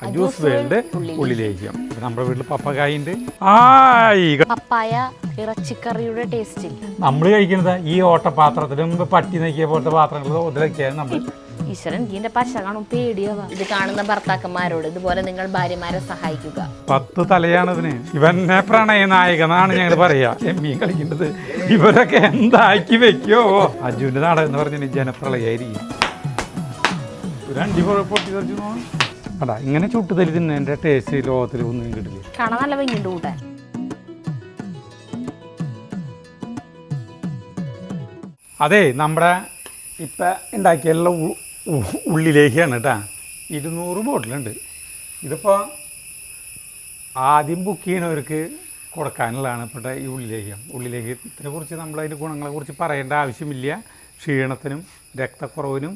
Juice world ഉള്ളിലേക്ക് നമ്മുടെ വീട്ടിൽ പപ്പക്കായുണ്ട്. പപ്പായ ഇറച്ചിക്കറിയുടെ ടേസ്റ്റിൽ നമ്മൾ കഴിക്കുന്നത് ഈ ഓട്ടപാത്രത്തിലും പട്ടി നക്കിയ പോലത്തെ പാത്രങ്ങൾ ഒതിലൊക്കെയാണ് നമ്മൾ. ഈശ്വരൻ ഇതിന്റെ പശ കാണും പേടിയാവാ. ഇത് കാണുന്ന ഭർത്താക്കന്മാരോട് ഇതുപോലെ നിങ്ങൾ ഭാര്യമാരെ സഹായിക്കുക. 10 തലയാണ് ഇതിന്. ഇവനെ പ്രണയനായകനാണ് ഞങ്ങൾ പറയാ. മീൻ കളിക്കേണ്ടത് ഇവരൊക്കെ എന്താക്കി വെക്കോ. അജുവിന്റെ നാടകം എന്ന് പറഞ്ഞാൽ ജനപ്രളയായിരിക്കും. ഒരു അണ്ടി പൊട്ടി തെറിച്ചു അടാ ഇങ്ങനെ ചുട്ടു തല്ലി തിന്നതിന്റെ ടേസ്റ്റ് ലോകത്തിൽ ഒന്നും കിട്ടില്ല. കാണാൻ നല്ല ഭംഗിയുണ്ട് കൂട്ടാൻ. അതെ നമ്മുടെ ഇപ്പം ഉണ്ടാക്കിയുള്ള ഉള്ളിലേക്കാണ് കേട്ടാ. 200 ബോട്ടിലുണ്ട്. ഇതിപ്പോൾ ആദ്യം ബുക്ക് ചെയ്യണവർക്ക് കൊടുക്കാനുള്ളതാണ് ഇപ്പോഴത്തെ ഈ ഉള്ളിലേക്കത്തിനെ കുറിച്ച് നമ്മളതിൻ്റെ ഗുണങ്ങളെക്കുറിച്ച് പറയേണ്ട ആവശ്യമില്ല. ക്ഷീണത്തിനും രക്തക്കുറവിനും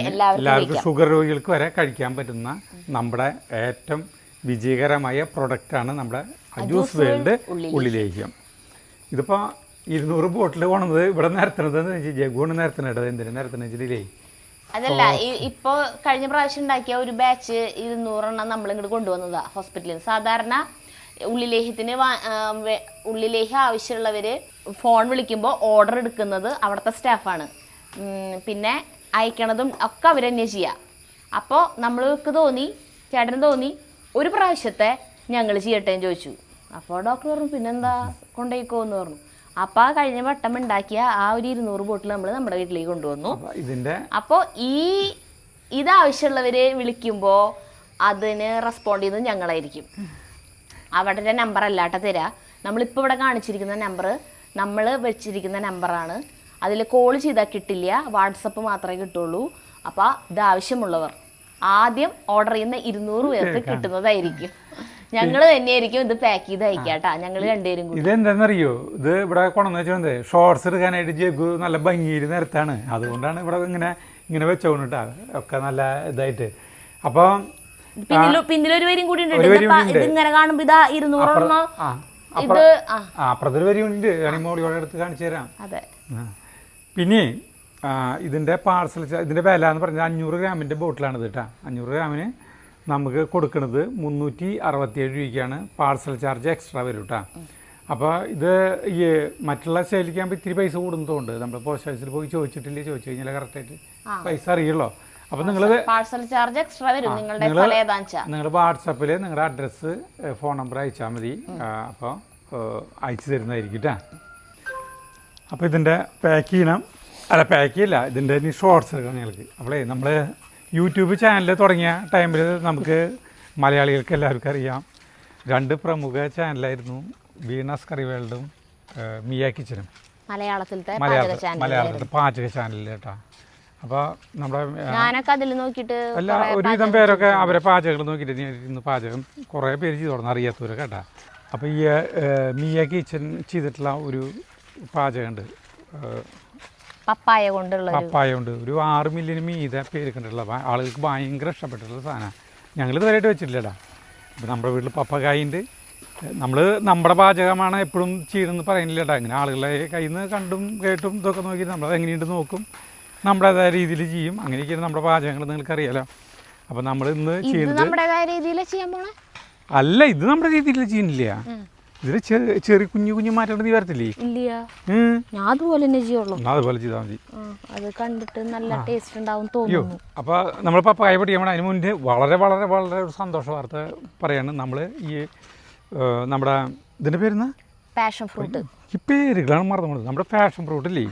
എല്ലാവർക്കും ഷുഗർ രോഗികൾക്ക് വരെ കഴിക്കാൻ പറ്റുന്ന നമ്മുടെ ഏറ്റവും വിജയകരമായ പ്രൊഡക്റ്റാണ് നമ്മുടെ ജ്യൂസ് വേൾഡ് ഉള്ളിലേക്കം. ഇതിപ്പോൾ 200 ബോട്ടിൽ കൊണ്ടത് ഇവിടെ നിരത്തണത് ജഗുണ് നിരത്തണത് എന്തിനു നിരത്തണേ അതല്ല. ഇപ്പൊ കഴിഞ്ഞ പ്രാവശ്യം ഉണ്ടാക്കിയ ഒരു ബാച്ച് 200 നമ്മൾ ഇങ്ങോട്ട് കൊണ്ടുവന്നതാ ഹോസ്പിറ്റലിൽ. സാധാരണ ഉള്ളിലേഹ്യം ആവശ്യമുള്ളവര് ഫോൺ വിളിക്കുമ്പോൾ ഓർഡർ എടുക്കുന്നത് അവിടുത്തെ സ്റ്റാഫാണ്. പിന്നെ അയക്കണതും ഒക്കെ അവർ തന്നെ ചെയ്യാം. അപ്പോൾ നമ്മൾക്ക് ചേട്ടന് തോന്നി ഒരു പ്രാവശ്യത്തെ ഞങ്ങൾ ചെയ്യട്ടെ എന്ന് ചോദിച്ചു. അപ്പോൾ ഡോക്ടർ പറഞ്ഞു പിന്നെന്താ കൊണ്ടുപോയിക്കോ എന്ന് പറഞ്ഞു. അപ്പോൾ കഴിഞ്ഞ വട്ടം ഉണ്ടാക്കിയ ആ ഒരു 200 ബോട്ടിൽ നമ്മൾ നമ്മുടെ വീട്ടിലേക്ക് കൊണ്ടുവന്നു. അപ്പോൾ ഇതാവശ്യമുള്ളവർ വിളിക്കുമ്പോൾ അതിന് റെസ്പോണ്ട് ചെയ്യുന്നത് ഞങ്ങളായിരിക്കും. അവരുടെ നമ്പർ അല്ലാട്ട തരാ. നമ്മളിപ്പോൾ ഇവിടെ കാണിച്ചിരിക്കുന്ന നമ്പർ നമ്മൾ വെച്ചിരിക്കുന്ന നമ്പറാണ്. അതിൽ കോൾ ചെയ്താൽ കിട്ടില്ല, വാട്സപ്പ് മാത്രമേ കിട്ടുള്ളൂ. അപ്പോൾ ഇതാവശ്യമുള്ളവർ ആദ്യം ഓർഡർ ചെയ്യുന്ന 200 പേർക്ക് കിട്ടുന്നതായിരിക്കും. ഞങ്ങൾ തന്നെയായിരിക്കും ഇത് പാക്ക് ചെയ്ത് അയക്കാട്ടാ. ഞങ്ങൾ രണ്ടുപേരും കൂടി. ഇതെന്താണെന്നറിയോ, ഇത് ഇവിടെ കൊണ്ടുവന്ന് വെച്ചോണ്ട് ഷോർട്സ് എടുക്കാനായിട്ട് ജഗു നല്ല ഭംഗിയിൽ നിരത്താണ്. അതുകൊണ്ടാണ് ഇവിടെ ഇങ്ങനെ വെച്ചോണ്ടാ ഒക്കെ നല്ല ഇതായിട്ട്. അപ്പോൾ പിന്നിലൊരു വരും കൂടി ഉണ്ട്. ഇങ്ങനെ കാണുമ്പോ ഇതാ 200 ഇത് അപ്പുറത്തൊരു വരിയുണ്ട്. മോളിയോടെ എടുത്ത് കാണിച്ചു തരാം. അതെ. പിന്നെ ഇതിൻ്റെ പാർസൽ ഇതിൻ്റെ വില എന്ന് പറഞ്ഞാൽ 500 ഗ്രാമിൻ്റെ ബോട്ടിലാണിത് കേട്ടോ. 500 ഗ്രാമിന് നമുക്ക് കൊടുക്കുന്നത് 367 രൂപയ്ക്കാണ്. പാർസൽ ചാർജ് എക്സ്ട്രാ വരും കേട്ടോ. അപ്പോൾ ഇത് ഈ മറ്റുള്ള സെയിലിക്കാകുമ്പോൾ ഇത്തിരി പൈസ കൂടുന്നതുകൊണ്ട് നമ്മൾ പോസ്റ്റ് ഓഫീസിൽ പോയി ചോദിച്ചു കഴിഞ്ഞാൽ കറക്റ്റായിട്ട് പൈസ അറിയുള്ളൂ. അപ്പോൾ നിങ്ങൾ വാട്സപ്പിൽ നിങ്ങളുടെ അഡ്രസ്സ് ഫോൺ നമ്പർ അയച്ചാൽ മതി. അപ്പോൾ അയച്ചു തരുന്നതായിരിക്കും കേട്ടോ. അപ്പോൾ ഇതിൻ്റെ പാക്ക് ചെയ്യില്ല, ഇതിൻ്റെ ഇനി ഷോർട്സ് എടുക്കണം ഞങ്ങൾക്ക്. അപ്പോഴേ നമ്മൾ യൂട്യൂബ് ചാനൽ തുടങ്ങിയ ടൈമിൽ നമുക്ക് മലയാളികൾക്ക് എല്ലാവർക്കും അറിയാം 2 പ്രമുഖ ചാനലായിരുന്നു. വീണാസ് കറി വേൾഡും മിയ കിച്ചനും. മലയാളത്തിലത്തെ പാചക ചാനലിൽ കേട്ടോ. അപ്പോൾ നമ്മുടെ എല്ലാ ഒരുവിധം പേരൊക്കെ അവരെ പാചകങ്ങൾ നോക്കിയിട്ട് ഇന്ന് പാചകം കുറേ പേര് ചെയ്തു തുടങ്ങുന്നു അറിയാത്തവരൊക്കെ കേട്ടോ. അപ്പോൾ ഈ മിയ കിച്ചൻ ചെയ്തിട്ടുള്ള ഒരു പാചകമുണ്ട്, പപ്പായ കൊണ്ട് ഒരു 6 മില്യൺ മീതെ പേര് കണ്ടിട്ടുള്ള ആളുകൾക്ക് ഭയങ്കര ഇഷ്ടപ്പെട്ടിട്ടുള്ള സാധനമാണ്. ഞങ്ങൾ ഇതുവരെയായിട്ട് വെച്ചിട്ടില്ലടാ. അപ്പോൾ നമ്മുടെ വീട്ടിൽ പപ്പക്കായുണ്ട്. നമ്മൾ നമ്മുടെ പാചകമാണ് എപ്പോഴും ചെയ്യണമെന്ന് പറയുന്നില്ലടാ. ഇങ്ങനെ ആളുകളെ കയ്യിൽ നിന്ന് കണ്ടും കേട്ടും ഇതൊക്കെ നോക്കി നമ്മളത് എങ്ങനെയുണ്ട് നോക്കും, നമ്മുടേതായ രീതിയിൽ ചെയ്യും. അങ്ങനെയൊക്കെയാണ് നമ്മുടെ പാചകങ്ങൾ, നിങ്ങൾക്കറിയാലോ. അപ്പോൾ നമ്മൾ ഇന്ന് ചെയ്യുന്നത് അല്ല, ഇത് നമ്മുടെ രീതിയിൽ ചെയ്യുന്നില്ല. ഇതിൽ ചെറിയ കുഞ്ഞു മാറ്റേണ്ട നീ വരത്തില്ലേ? ഞാൻ അതുപോലെ തന്നെ ചെയ്യുള്ളൂ. അതുപോലെ ചെയ്താൽ മതി. അത് കണ്ടിട്ട് നല്ല ടേസ്റ്റ് ഉണ്ടാവും തോന്നുന്നു. അപ്പോൾ നമ്മൾ പപ്പായ പൊട്ടിക്കാൻ അതിന് മുന്നേ വളരെ വളരെ വളരെ ഒരു സന്തോഷ വാർത്ത പറയാണ്. നമ്മൾ ഈ നമ്മുടെ ഇതിൻ്റെ പേരുന്ന പാഷൻ ഫ്രൂട്ട്, ഈ പേരുകളാണ് മറന്നു പോകുന്നത്. നമ്മുടെ പാഷൻ ഫ്രൂട്ട് ഇല്ലേ,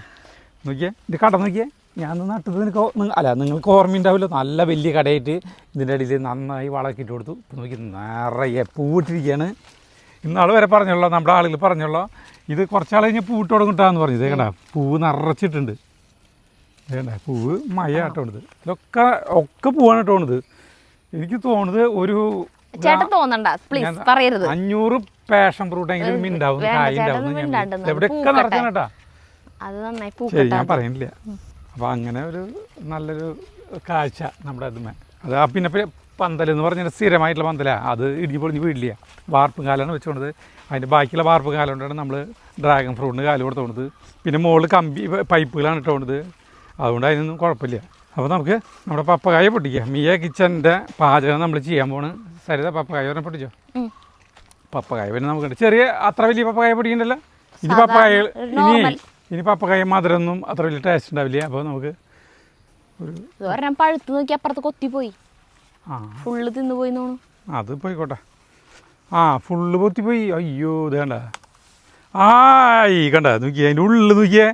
നോക്കിയേ ഇത് കട നോക്കിയേ. ഞാൻ നട്ടത് നിങ്ങൾക്ക് ഓർമ്മയുണ്ടാവില്ല. നല്ല വലിയ കടയായിട്ട് ഇതിൻ്റെ അടിയിൽ നന്നായി വളക്കിട്ട് കൊടുത്തു. ഇപ്പം നോക്കി നിറയെ പൂവിട്ടിരിക്കുകയാണ്. ഇന്നാൾ വരെ പറഞ്ഞുള്ളൂ, നമ്മുടെ ആളുകൾ പറഞ്ഞുള്ളൂ ഇത് കുറച്ചാൾ കഴിഞ്ഞാൽ പൂവിട്ട് തുടങ്ങിട്ടാന്ന് പറഞ്ഞത്. കേട്ടാ പൂവ് നിറച്ചിട്ടുണ്ട്. വേണ്ട പൂവ് മഴ ഇട്ടോണത്. ഇതൊക്കെ പൂവാണ് ഇട്ടോണത്. എനിക്ക് തോന്നുന്നത് ഒരു 500 പാഷൻ ഫ്രൂട്ടെങ്കിലും ഉണ്ടാവും, കായ ഉണ്ടാവും. എവിടെയൊക്കെ നിറച്ചാണ് കേട്ടാ. ശരി, ഞാൻ പറയുന്നില്ല. അപ്പോൾ അങ്ങനെ ഒരു നല്ലൊരു കാഴ്ച നമ്മുടെ അതുമേ. അത് പിന്നെ പന്തലെന്ന് പറഞ്ഞാൽ സ്ഥിരമായിട്ടുള്ള പന്തലാണ്. അത് ഇടി പൊളിഞ്ഞ് വീടില്ല. വാർപ്പ് കാലാണ് വെച്ചുകൊണ്ടത്. അതിൻ്റെ ബാക്കിയുള്ള വാർപ്പ് കാലം കൊണ്ടാണ് നമ്മൾ ഡ്രാഗൺ ഫ്രൂട്ടിന് കാല് കൊടുത്തുകൊണ്ടത്. പിന്നെ മുകളിൽ കമ്പി പൈപ്പുകളാണ് ഇട്ടുകൊണ്ടത്. അതുകൊണ്ട് അതിനൊന്നും കുഴപ്പമില്ല. അപ്പോൾ നമുക്ക് നമ്മുടെ പപ്പക്കായ പൊട്ടിക്കാം. മിയ കിച്ചൻ്റെ പാചകം നമ്മൾ ചെയ്യാൻ പോണ്. സരിത പപ്പക്കായ പറഞ്ഞാൽ പൊട്ടിച്ചോ. പപ്പക്കായ പിന്നെ നമുക്ക് ചെറിയ അത്ര വലിയ പപ്പക്കായ പൊടിക്കണ്ടല്ലോ. ഇനി പപ്പക്കായ ഇനി പപ്പക്കായ മധുരമൊന്നും അത്ര വലിയ ടേസ്റ്റ് ഉണ്ടാവില്ല. അപ്പോൾ നമുക്ക് ഒരു പഴുത്ത് നോക്കി അപ്പുറത്ത് കൊത്തിപ്പോയി. ഫുള്ള് തിന്നു പോയി തോന്നുന്നു. അത് പോയിക്കോട്ടെ. ഫുള്ള് പൊത്തിപ്പോയി. അയ്യോ ഇത് കണ്ട. ഈ കണ്ട നോക്കിയേ, അതിൻ്റെ ഉള്ളിൽ നോക്കിയേ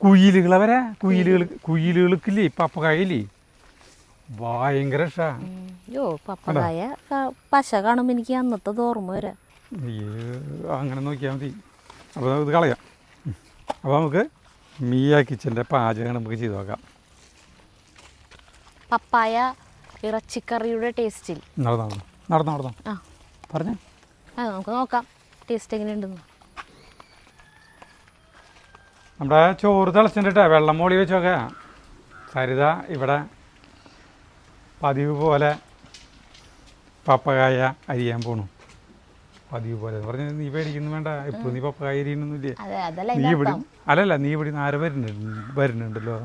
കുയിലുകളെ വരെ. കുയിലുകൾക്കില്ലേ പപ്പക്കായല്ലേ, ഭയങ്കര അയ്യോ പപ്പക്കായ പശ കാണുമ്പോൾ എനിക്ക് അന്നത്തെ ഓർമ്മ വരാം. അങ്ങനെ നോക്കിയാൽ മതി. അപ്പോൾ ഇത് കളയാം. അപ്പോൾ നമുക്ക് മിയ കിച്ചൻ്റെ പാചകം നമുക്ക് ചെയ്ത് നോക്കാം. പപ്പായ ഇറച്ചിക്കറിയുടെ ടേസ്റ്റിൽ നടന്നോ പറഞ്ഞേ. നമുക്ക് നോക്കാം ടേസ്റ്റ് എങ്ങനെയുണ്ടെന്ന്. നമ്മുടെ ചോറ് തിളച്ചിട്ട് വെള്ളം മോളി വെച്ചൊക്കെ സരിത ഇവിടെ പതിവ് പോലെ പപ്പക്കായ അരിയാൻ പോണു. പതിവ് പോലെ എന്ന് പറഞ്ഞാൽ നീ പേടിക്കുന്നു വേണ്ട. ഇപ്പോൾ നീ പപ്പക്കായ അരിയണമെന്നില്ലേ. നീ ഇവിടെ നീ ഇവിടെ നിന്ന് ആര് വരുന്നുണ്ടല്ലോ.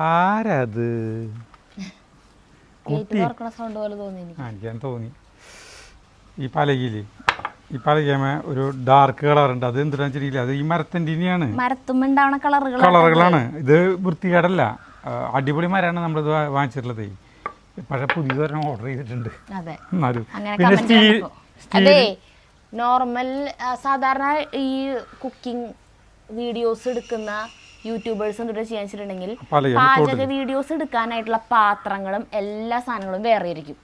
ആരത്? എനിക്കാൻ തോന്നി. ഈ പലകേമ ഒരു ഡാർക്ക് കളറുണ്ട്. അത് എന്തിനാ വെച്ചിട്ടില്ല, അത് ഈ മരത്തിൻ്റെ ഇനിയാണ്, കളറുകളാണ്. ഇത് വൃത്തികേടല്ല, അടിപൊളി മരമാണ് നമ്മളിത് വാങ്ങിച്ചിട്ടുള്ളത്. പക്ഷെ പുതിയതൊരെണ്ണം ഓർഡർ ചെയ്തിട്ടുണ്ട്. പിന്നെ നോർമൽ സാധാരണ ഈ കുക്കിംഗ് വീഡിയോസ് എടുക്കുന്ന യൂട്യൂബേഴ്സ് എന്തൊക്കെ ചെയ്യാൻ വെച്ചിട്ടുണ്ടെങ്കിൽ പാചക വീഡിയോസ് എടുക്കാനായിട്ടുള്ള പാത്രങ്ങളും എല്ലാ സാധനങ്ങളും വേറെ ആയിരിക്കും,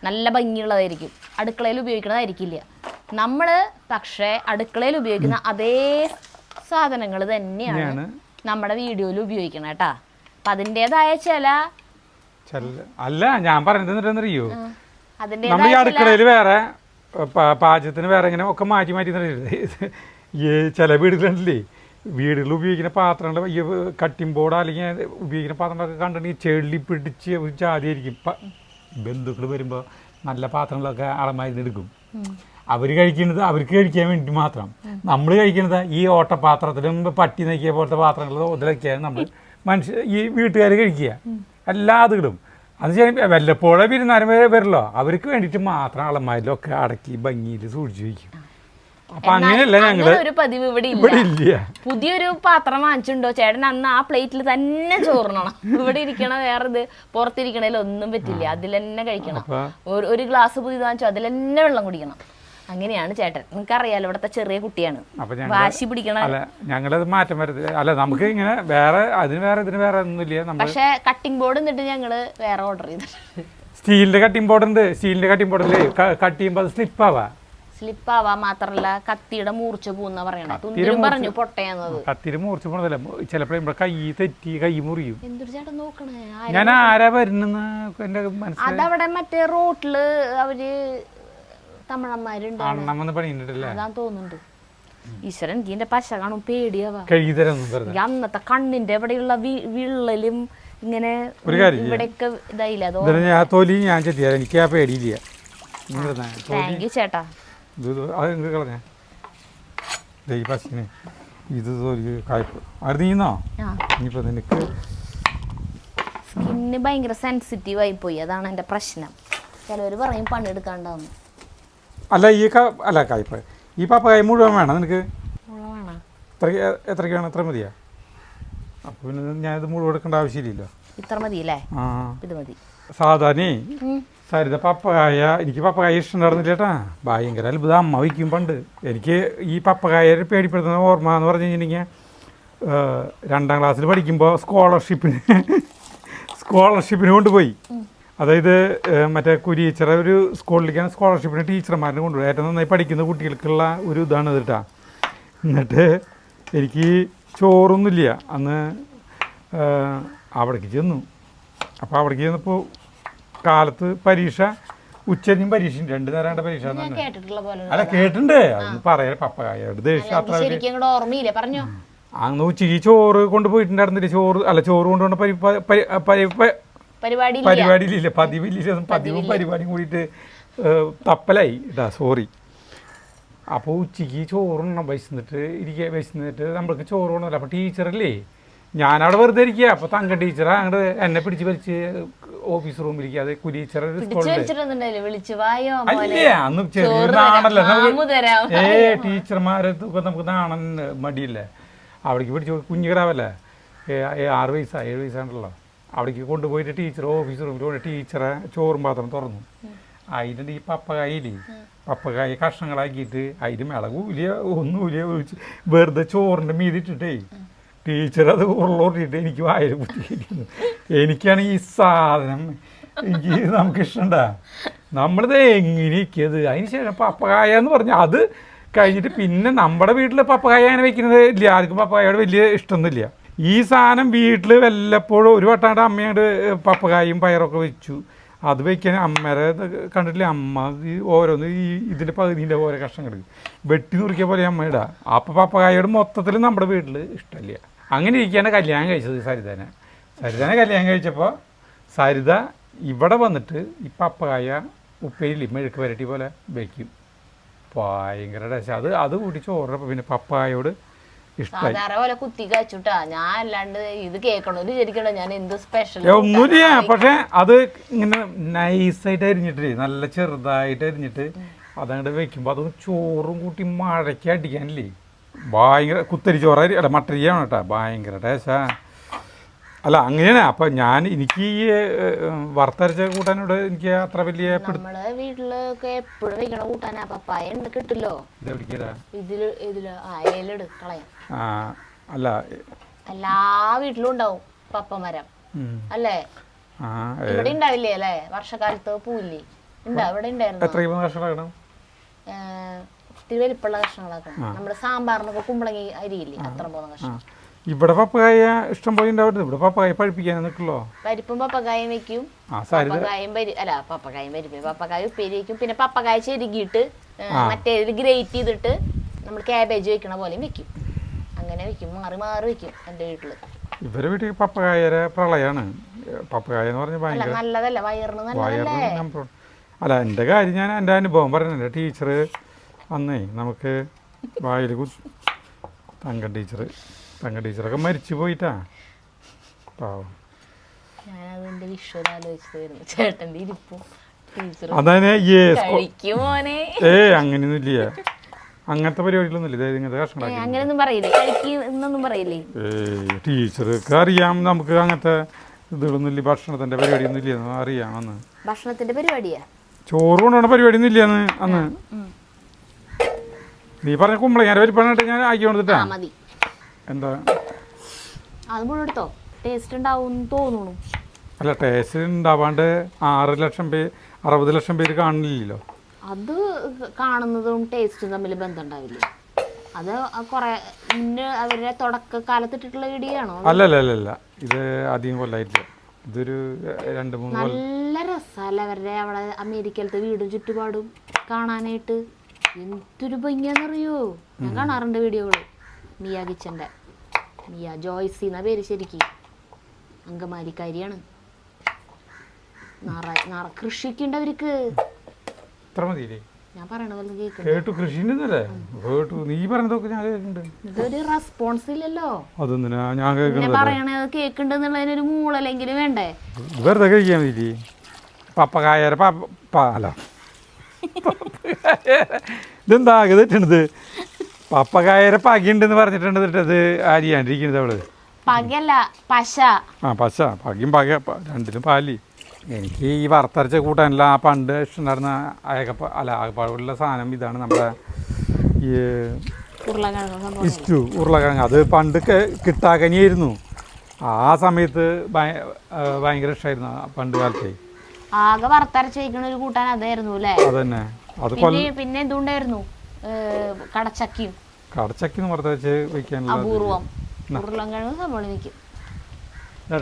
നല്ല ഭംഗിയുള്ളതായിരിക്കും, അടുക്കളയിൽ ഉപയോഗിക്കുന്നതായിരിക്കില്ല. നമ്മൾ പക്ഷേ അടുക്കളയിൽ ഉപയോഗിക്കുന്ന അതേ സാധനങ്ങൾ തന്നെയാണ് നമ്മുടെ വീഡിയോയിൽ ഉപയോഗിക്കണം കേട്ടാ. അപ്പം അതിൻ്റെതായ അല്ല ഞാൻ പറഞ്ഞത് അറിയോ, നമ്മൾ ഈ അടുക്കളയിൽ വേറെ പാചകത്തിന് വേറെ ഇങ്ങനെ ഒക്കെ മാറ്റി ഈ ചില വീടുകളില്ലേ, വീടുകളിൽ ഉപയോഗിക്കുന്ന പാത്രങ്ങൾ ഈ കട്ടിംഗ് ബോർഡ് അല്ലെങ്കിൽ ഉപയോഗിക്കുന്ന പാത്രങ്ങളൊക്കെ കണ്ടിട്ടുണ്ടെങ്കിൽ ചെളി പിടിച്ച് ജാതിയായിരിക്കും. ബന്ധുക്കൾ വരുമ്പോൾ നല്ല പാത്രങ്ങളൊക്കെ അളമാരി എടുക്കും. അവർ കഴിക്കുന്നത് അവർക്ക് കഴിക്കാൻ വേണ്ടി മാത്രം. നമ്മൾ കഴിക്കുന്നത് ഈ ഓട്ടപാത്രത്തിലും പട്ടി നക്കിയ പോലത്തെ പാത്രങ്ങളും ഇതിലൊക്കെയാണ് നമ്മൾ ഈ വീട്ടുകാർ കഴിക്കുക എല്ലാതുകളും. അത് ചെയ്യാൻ വല്ലപ്പോഴേ വിരുന്നാരും വരല്ലോ, അവർക്ക് വേണ്ടിയിട്ട് മാത്രം അളമാരിലൊക്കെ അടക്കി ഭംഗിയിൽ സൂക്ഷിച്ചു വയ്ക്കും. അപ്പൊ അങ്ങനെയല്ല ഞങ്ങള് ഒരു പതിവ് ഇവിടെ ഇല്ല. പുതിയൊരു പാത്രം വാങ്ങിച്ചിട്ടുണ്ടോ ചേട്ടൻ, അന്ന് ആ പ്ലേറ്റിൽ തന്നെ ചോറിനണം. ഇവിടെ ഇരിക്കണ വേറെ ഇത് പുറത്തിരിക്കണേൽ ഒന്നും പറ്റില്ല, അതിൽ തന്നെ കഴിക്കണം. ഒരു ഗ്ലാസ് പുതിയത് വാങ്ങിച്ചോ അതിൽ തന്നെ വെള്ളം കുടിക്കണം. അങ്ങനെയാണ് ചേട്ടൻ. നിനക്കറിയാലോ ഇവിടത്തെ ചെറിയ കുട്ടിയാണ്, വാശി പിടിക്കണ. ഞങ്ങളത് മാറ്റം വരുന്നത് അല്ല, നമുക്ക് ഇങ്ങനെ വേറെ ഇതിന് വേറെ ഒന്നുമില്ല. പക്ഷെ കട്ടിംഗ് ബോർഡ് എന്നിട്ട് ഞങ്ങള് വേറെ ഓർഡർ ചെയ്തിട്ടുണ്ട്. സ്റ്റീലിന്റെ കട്ടിംഗ് ബോർഡ് ഉണ്ട്. സ്റ്റീലിന്റെ കട്ടിംഗ് ബോർഡില് കട്ട് ചെയ്യുമ്പോൾ അത് സ്ലിപ്പ് ആവാ മാത്രല്ല കത്തിയുടെ മൂർച്ച പോകുന്ന പറയണേ. പറഞ്ഞു പൊട്ടയാന്നത്. കത്തിയുടെ മൂർച്ച പോണതല്ല, ചിലപ്പോഴും ഇവിടെ കൈ തെറ്റി കൈ മുറിയും. എന്തൊരു ചേട്ടൻ നോക്കണേ, ഞാൻ ആരാ വരുന്നെന്ന് എന്റെ മനസ്സിലായി. അതവിടെ മറ്റേ റോട്ടില് അവര് തമിഴന്മാരുണ്ട്, അതാ തോന്നുന്നുണ്ട്. ഈശ്വരൻ ഇതിന്റെ പശ കാണും പേടിയാവാ. അന്നത്തെ കണ്ണിന്റെ എവിടെയുള്ള വിള്ളലും ഇങ്ങനെ ഇവിടെയൊക്കെ ഇതായില്ല. ഞാൻ ചെത്തിയാ എനിക്ക് ആ പേടിയില്ല. താങ്ക് യു ചേട്ടാ. അത് കളഞ്ഞ ഈ പശിന് ഇത് കായ്പ് അത് നീന്നോ. ഇനിയിപ്പോ നിനക്ക് സ്കിന്ന് ഭയങ്കര സെൻസിറ്റീവ് ആയി പോയി, അതാണ് എന്റെ പ്രശ്നം. ചിലവര് പറയും പണിയെടുക്കാണ്ടാവുന്നു. അല്ല അല്ല കായ്പ ഈ പപ്പക്കായ മുഴുവൻ വേണം നിനക്ക്? എത്രയ്ക്ക് വേണം? എത്ര മതിയാ? അപ്പൊ പിന്നെ ഞാനിത് മുഴുവൻ എടുക്കേണ്ട ആവശ്യമില്ലല്ലോ. ഇത്ര മതി അല്ലേ? ഇത് മതി. സാധാരണ സരിത പപ്പക്കായ, എനിക്ക് പപ്പക്കായ ഇഷ്ടമുണ്ടായിരുന്നില്ല ചേട്ടാ. ഭയങ്കര അത്ഭുതം. അമ്മ വയ്ക്കും പണ്ട്. എനിക്ക് ഈ പപ്പക്കായ പേടിപ്പെടുത്തുന്ന ഓർമ്മ എന്ന് പറഞ്ഞു കഴിഞ്ഞിട്ടുണ്ടെങ്കിൽ 2ാം ക്ലാസ്സിൽ പഠിക്കുമ്പോൾ സ്കോളർഷിപ്പിന് കൊണ്ടുപോയി. അതായത് മറ്റേ കുരിച്ചിറ ഒരു സ്കൂളിലേക്കാണ് സ്കോളർഷിപ്പിന് ടീച്ചർമാരിനെ കൊണ്ടുപോയി. ഏറ്റവും നന്നായി പഠിക്കുന്ന കുട്ടികൾക്കുള്ള ഒരു ഇതാണ് കേട്ടാ. എന്നിട്ട് എനിക്ക് ചോറൊന്നുമില്ല അന്ന്. അവിടേക്ക് ചെന്നു. അപ്പോൾ അവിടേക്ക് ചെന്നപ്പോൾ കാലത്ത് പരീക്ഷ, ഉച്ചരിഞ്ഞും പരീക്ഷയും 2 നേരം പരീക്ഷ. അല്ല കേട്ടിട്ടുണ്ട്, അതൊന്ന് പറയാം. പപ്പക്കായോട് ദേഷ്യം അത്ര അന്ന് ഉച്ചയ്ക്ക് ചോറ് കൊണ്ടുപോയിട്ടുണ്ടായിരുന്നില്ല. ചോറ് കൊണ്ടുപോകേണ്ട പരിപാടിയിലില്ല, പതിവും പരിപാടിയും കൂടിയിട്ട് തപ്പലായി ഇതാ. സോറി. അപ്പോൾ ഉച്ചയ്ക്ക് ചോറുണ്ണണം. വിശന്നിട്ട് നമ്മൾക്ക് ചോറ് കൊണ്ടല്ല. അപ്പോൾ ടീച്ചറല്ലേ ഞാനവിടെ വെറുതെ ഇരിക്കുക. അപ്പോൾ തങ്ക ടീച്ചർ അങ്ങോട്ട് എന്നെ പിടിച്ച് വലിച്ച് ഓഫീസ് റൂമിലേക്ക്, അത് ടീച്ചർ അല്ലേ അന്ന് ചെറിയ നാണല്ലേ ടീച്ചർമാരൊക്കെ നമുക്ക് നാണൻ മടിയില്ലേ. അവിടേക്ക് പിടിച്ച് കുഞ്ഞുകിടാവല്ലേ, 6 വയസ്സാ 7 വയസ്സാണല്ലോ. അവിടേക്ക് കൊണ്ടുപോയിട്ട് ടീച്ചർ ഓഫീസ് റൂമിൽ കൊണ്ട് ടീച്ചറെ ചോറും പാത്രം തുറന്നു. അതിൻ്റെ ഈ പപ്പകായില്ലേ, പപ്പകായ കഷ്ണങ്ങളാക്കിയിട്ട് അതിന് മിളകൂലിയ ഒന്നുമില്ല ഒഴിച്ച് വെറുതെ ചോറിൻ്റെ മീതിട്ടിട്ടേ ടീച്ചർ അത് ഉള്ളോട്ടിട്ട് എനിക്ക് വായിൽ കുത്തിയിരിക്കുന്നു. എനിക്കാണ് ഈ സാധനം എനിക്ക് നമുക്ക് ഇഷ്ടണ്ട. നമ്മളിത് എങ്ങനെയൊക്കെയത് അതിന് ശേഷം പപ്പകായ എന്ന് പറഞ്ഞാൽ അത് കഴിഞ്ഞിട്ട് പിന്നെ നമ്മുടെ വീട്ടിൽ പപ്പകായ അങ്ങനെ വെക്കുന്നത് ഇല്ല. ആർക്കും പപ്പകായോട് വലിയ ഇഷ്ടമൊന്നുമില്ല. ഈ സാധനം വീട്ടിൽ വല്ലപ്പോഴും ഒരു വട്ടാണ്ട് അമ്മയോട് പപ്പകായും പയറൊക്കെ വെച്ചു. അത് വയ്ക്കാൻ അമ്മേരെ കണ്ടിട്ടില്ലേ, അമ്മ ഓരോന്ന് ഈ ഇതിൻ്റെ പകുതിൻ്റെ ഓരോ കഷ്ണങ്ങൾ വെട്ടി നുറുക്കിയ പോലെ അമ്മ ഇടാം. അപ്പം പപ്പകായോട് മൊത്തത്തിൽ നമ്മുടെ വീട്ടിൽ ഇഷ്ടമില്ല. അങ്ങനെ ഇരിക്കുകയാണ് കല്യാണം കഴിച്ചത് സരിതനെ. കല്യാണം കഴിച്ചപ്പോൾ സരിത ഇവിടെ വന്നിട്ട് ഈ പപ്പകായ ഉപ്പേരില്ലേ മെഴുക്ക് വരട്ടി പോലെ വയ്ക്കും. ഭയങ്കര ടേസ്റ്റ്. അത് കൂട്ടി ചോറിനപ്പോൾ പിന്നെ പപ്പകായോട് ഒന്നുമില്ല. പക്ഷെ അത് ഇങ്ങനെ നൈസായിട്ട് അരിഞ്ഞിട്ട് നല്ല ചെറുതായിട്ട് അരിഞ്ഞിട്ട് അതങ്ങോട്ട് വെക്കുമ്പോൾ അതൊന്ന് ചോറും കൂട്ടി മഴയ്ക്ക് അടിക്കാനില്ലേ ഭയങ്കര കുത്തരി ചോറ് അല്ല മട്ടരിയാണ് കേട്ടോ. ഭയങ്കര ടേസ്റ്റാ. അല്ല അങ്ങനെയാണ്. അപ്പം എനിക്ക് ഈ വറുത്തരച്ച കൂട്ടാനോട് എനിക്ക് അത്ര വലിയ നമ്മളെ വീട്ടിലൊക്കെ എപ്പോഴും വെക്കണ കൂട്ടാനാ പപ്പായ കിട്ടില്ലോ. അല്ല എല്ലാ വീട്ടിലും ഉണ്ടാവും പപ്പമരം അല്ലേ? ഇവിടെ ഉണ്ടാവില്ലേ അല്ലേ? വർഷക്കാലത്ത് പൂവില്ലേ? ഇവിടെ ഉണ്ടായിരുന്നു. ഇത്തിരി വലിപ്പുള്ള കഷ്ണങ്ങളൊക്കെ നമ്മുടെ സാമ്പാറിനൊക്കെ കുമ്പളങ്ങി അരിയില്ലേ, അത്ര പോകുന്ന കഷ്ണം. ഇവിടെ പപ്പകായ ഇഷ്ടം പോലെ ഉണ്ടാവരുത്. ഇവിടെ പപ്പകായ പഴിപ്പിക്കാൻ നിൽക്കുള്ളൂ. പരിപ്പും പപ്പക്കായും വെക്കും. പപ്പക്കായും പപ്പക്കായും പരിപ്പ് പപ്പക്കായ ഉപ്പേരി വെക്കും. പിന്നെ പപ്പക്കായ ചെരുകിയിട്ട് മറ്റേതിൽ ഗ്രേറ്റ് ചെയ്തിട്ട് നമ്മൾ ക്യാബേജ് വെക്കണ പോലെയും വെക്കും. അങ്ങനെ വെക്കും, മാറി മാറി വെക്കും എൻ്റെ വീട്ടില്. ഇവരെ വീട്ടിൽ പപ്പകായരെ പ്രളയാണ്. പപ്പകായ എന്ന് പറഞ്ഞാൽ ഭയങ്കര നല്ലതല്ല, വയറിന് നല്ലതല്ലേ. അല്ല എൻ്റെ കാര്യം ഞാൻ എൻ്റെ അനുഭവം പറയുന്നുണ്ട്. ടീച്ചർ അന്നേ നമുക്ക് വായിൽ തങ്ക ടീച്ചറൊക്കെ മരിച്ചു പോയിട്ടാ പാവം. അങ്ങനെയൊന്നും ഇല്ല, അങ്ങനത്തെ പരിപാടികളൊന്നുമില്ല. ഇങ്ങനത്തെ ടീച്ചർക്ക് അറിയാം നമുക്ക് അങ്ങനത്തെ ഇതൊന്നും ഇല്ല. ഭക്ഷണത്തിന്റെ പരിപാടിയൊന്നും ഇല്ലെന്ന് അറിയാം. അന്ന് ഭക്ഷണത്തിന്റെ പരിപാടിയാ ചോറ് കൊണ്ടുപോണ പരിപാടിയൊന്നും ഇല്ലെന്ന് അന്ന്. നീ പറഞ്ഞ കുമ്പളങ്ങ പരിപ്പാണിട്ട് ഞാൻ ആക്കി കൊടുത്തിട്ടാ. എന്താ അല്ല ടേസ്റ്റ് ഉണ്ടാവാണ്ട് 6 ലക്ഷം പേര് 60 ലക്ഷം പേര് കാണില്ലല്ലോ. അത് കാണുന്നതും ടേസ്റ്റും തമ്മിൽ ബന്ധം ഉണ്ടാവില്ലേ? അത് കുറെ അവരുടെ തുടക്കകാലത്തിട്ടുള്ള വീഡിയോ ആണോ? അല്ലല്ല ഇത് അധികം കൊല്ലായിട്ടില്ല. ഇതൊരു 2-3 നല്ല രസമല്ല അവരുടെ അവിടെ അമേരിക്കയിലത്തെ വീടും ചുറ്റുപാടും കാണാനായിട്ട്. എന്തൊരു ഭംഗിയാന്നറിയോ. ഞാൻ കാണാറുണ്ട് വീഡിയോകള്. മിയ കിച്ചൻ്റെ മിയ ജോയ്സി എന്നാ പേര് ശരിക്കും. അങ്കമാലിക്കാരിയാണ്. കൃഷിക്കുണ്ട് അവർക്ക്. ഞാൻ പറയണത് ഇതൊരു റെസ്പോൺസ് ഇല്ലല്ലോ. പറയണത് കേക്കുണ്ടെന്നുള്ളതിനൊരു മൂളലെങ്കിലും വേണ്ടേ? വെറുതെ കഴിക്കാൻ പറ്റി പപ്പകായ അല്ല ഇതെന്താ തെറ്റണത്? പപ്പകായരെ പകയുണ്ടെന്ന് പറഞ്ഞിട്ടുണ്ട്. അത് ആരിയാണ്ടിരിക്കുന്നത് അവള്. പകയല്ല പശ. പശ പകയും പക രണ്ടിലും പാലി. എനിക്ക് ഈ വറുത്തരച്ച കൂട്ടാനില്ല ആ പണ്ട് ഇഷ്ടമുണ്ടായിരുന്ന ആകപ്പാടുള്ള സാധനം ഇതാണ് നമ്മുടെ ഈ ഉരുളക്കിഴങ്ങ്. അത് പണ്ട് കിട്ടാക്കനിയായിരുന്നു. ആ സമയത്ത് ഭയങ്കര ഇഷ്ടമായിരുന്നു പണ്ട് കാലത്തെ. ആകെ വറുത്തരച്ച് വയ്ക്കണ ഒരു കൂട്ടാൻ അതായിരുന്നു അല്ലേ? അതന്നെ. അത് പിന്നെ എന്തുണ്ടായിരുന്നു? കടച്ചക്കിന്ന് വറുത്തരച്ച് വയ്ക്കാനുള്ള അപൂർവം ഉരുളക്കിഴങ്ങ് സംഭവം നിൽക്കും.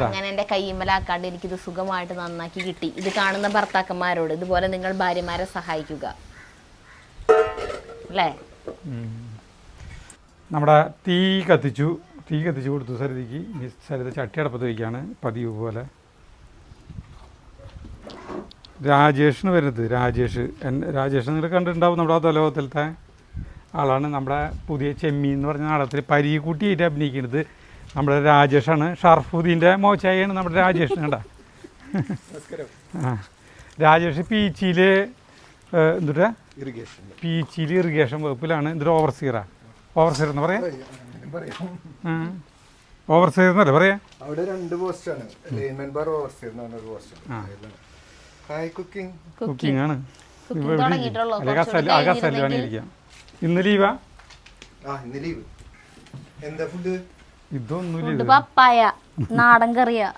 അങ്ങനെ എൻ്റെ കയ്യുമ്മലാക്കാണ്ട് എനിക്കിത് സുഖമായിട്ട് നന്നാക്കി കിട്ടി. ഇത് കാണുന്ന ഭർത്താക്കന്മാരോട് ഇതുപോലെ നിങ്ങൾ ഭാര്യമാരെ സഹായിക്കുക അല്ലേ? നമ്മുടെ തീ കത്തിച്ചു കൊടുത്തു സരിതയ്ക്ക്. സരിത ചട്ടി അടപ്പത്ത് വയ്ക്കുകയാണ് പതിവ് പോലെ. രാജേഷിന് വരുന്നത് രാജേഷ് നിങ്ങൾ കണ്ടിട്ടുണ്ടാവും. നമ്മുടെ ലോകത്തിലത്തെ ആളാണ്. നമ്മുടെ പുതിയ ചെമ്മീൻ എന്ന് പറഞ്ഞ നാടകത്തിൽ പരീക്കുട്ടിയായിട്ട് അഭിനയിക്കുന്നത്. നമ്മുടെ രാജേഷാണ്, ഷർഫുദ്ദീൻ്റെ മോച്ചായാണ് നമ്മുടെ രാജേഷ് കേട്ടാ. ആ രാജേഷ് പീച്ചിയിൽ എന്തുട്ടാ പീച്ചിയിൽ ഇറിഗേഷൻ വകുപ്പിലാണ്. എന്തൊരു ഓവർസീർ എന്ന് പറയാം, ഓവർസീർ എന്നല്ലേ പറയാ. അവിടെ 2 പോസ്റ്റാണ്, ലൈൻമാൻ ബാർ ഓവർസീർ എന്ന് പറഞ്ഞ പോസ്റ്റ്. കുക്കിംഗ് ആണ്. കസല് പണിയിരിക്കാം. ഇന്ന് ലീവാ? ഇന്ന് ലീവ്. എന്താ ഫുഡ്? ഇതൊന്നും പപ്പായ നാടൻ കറിയാ.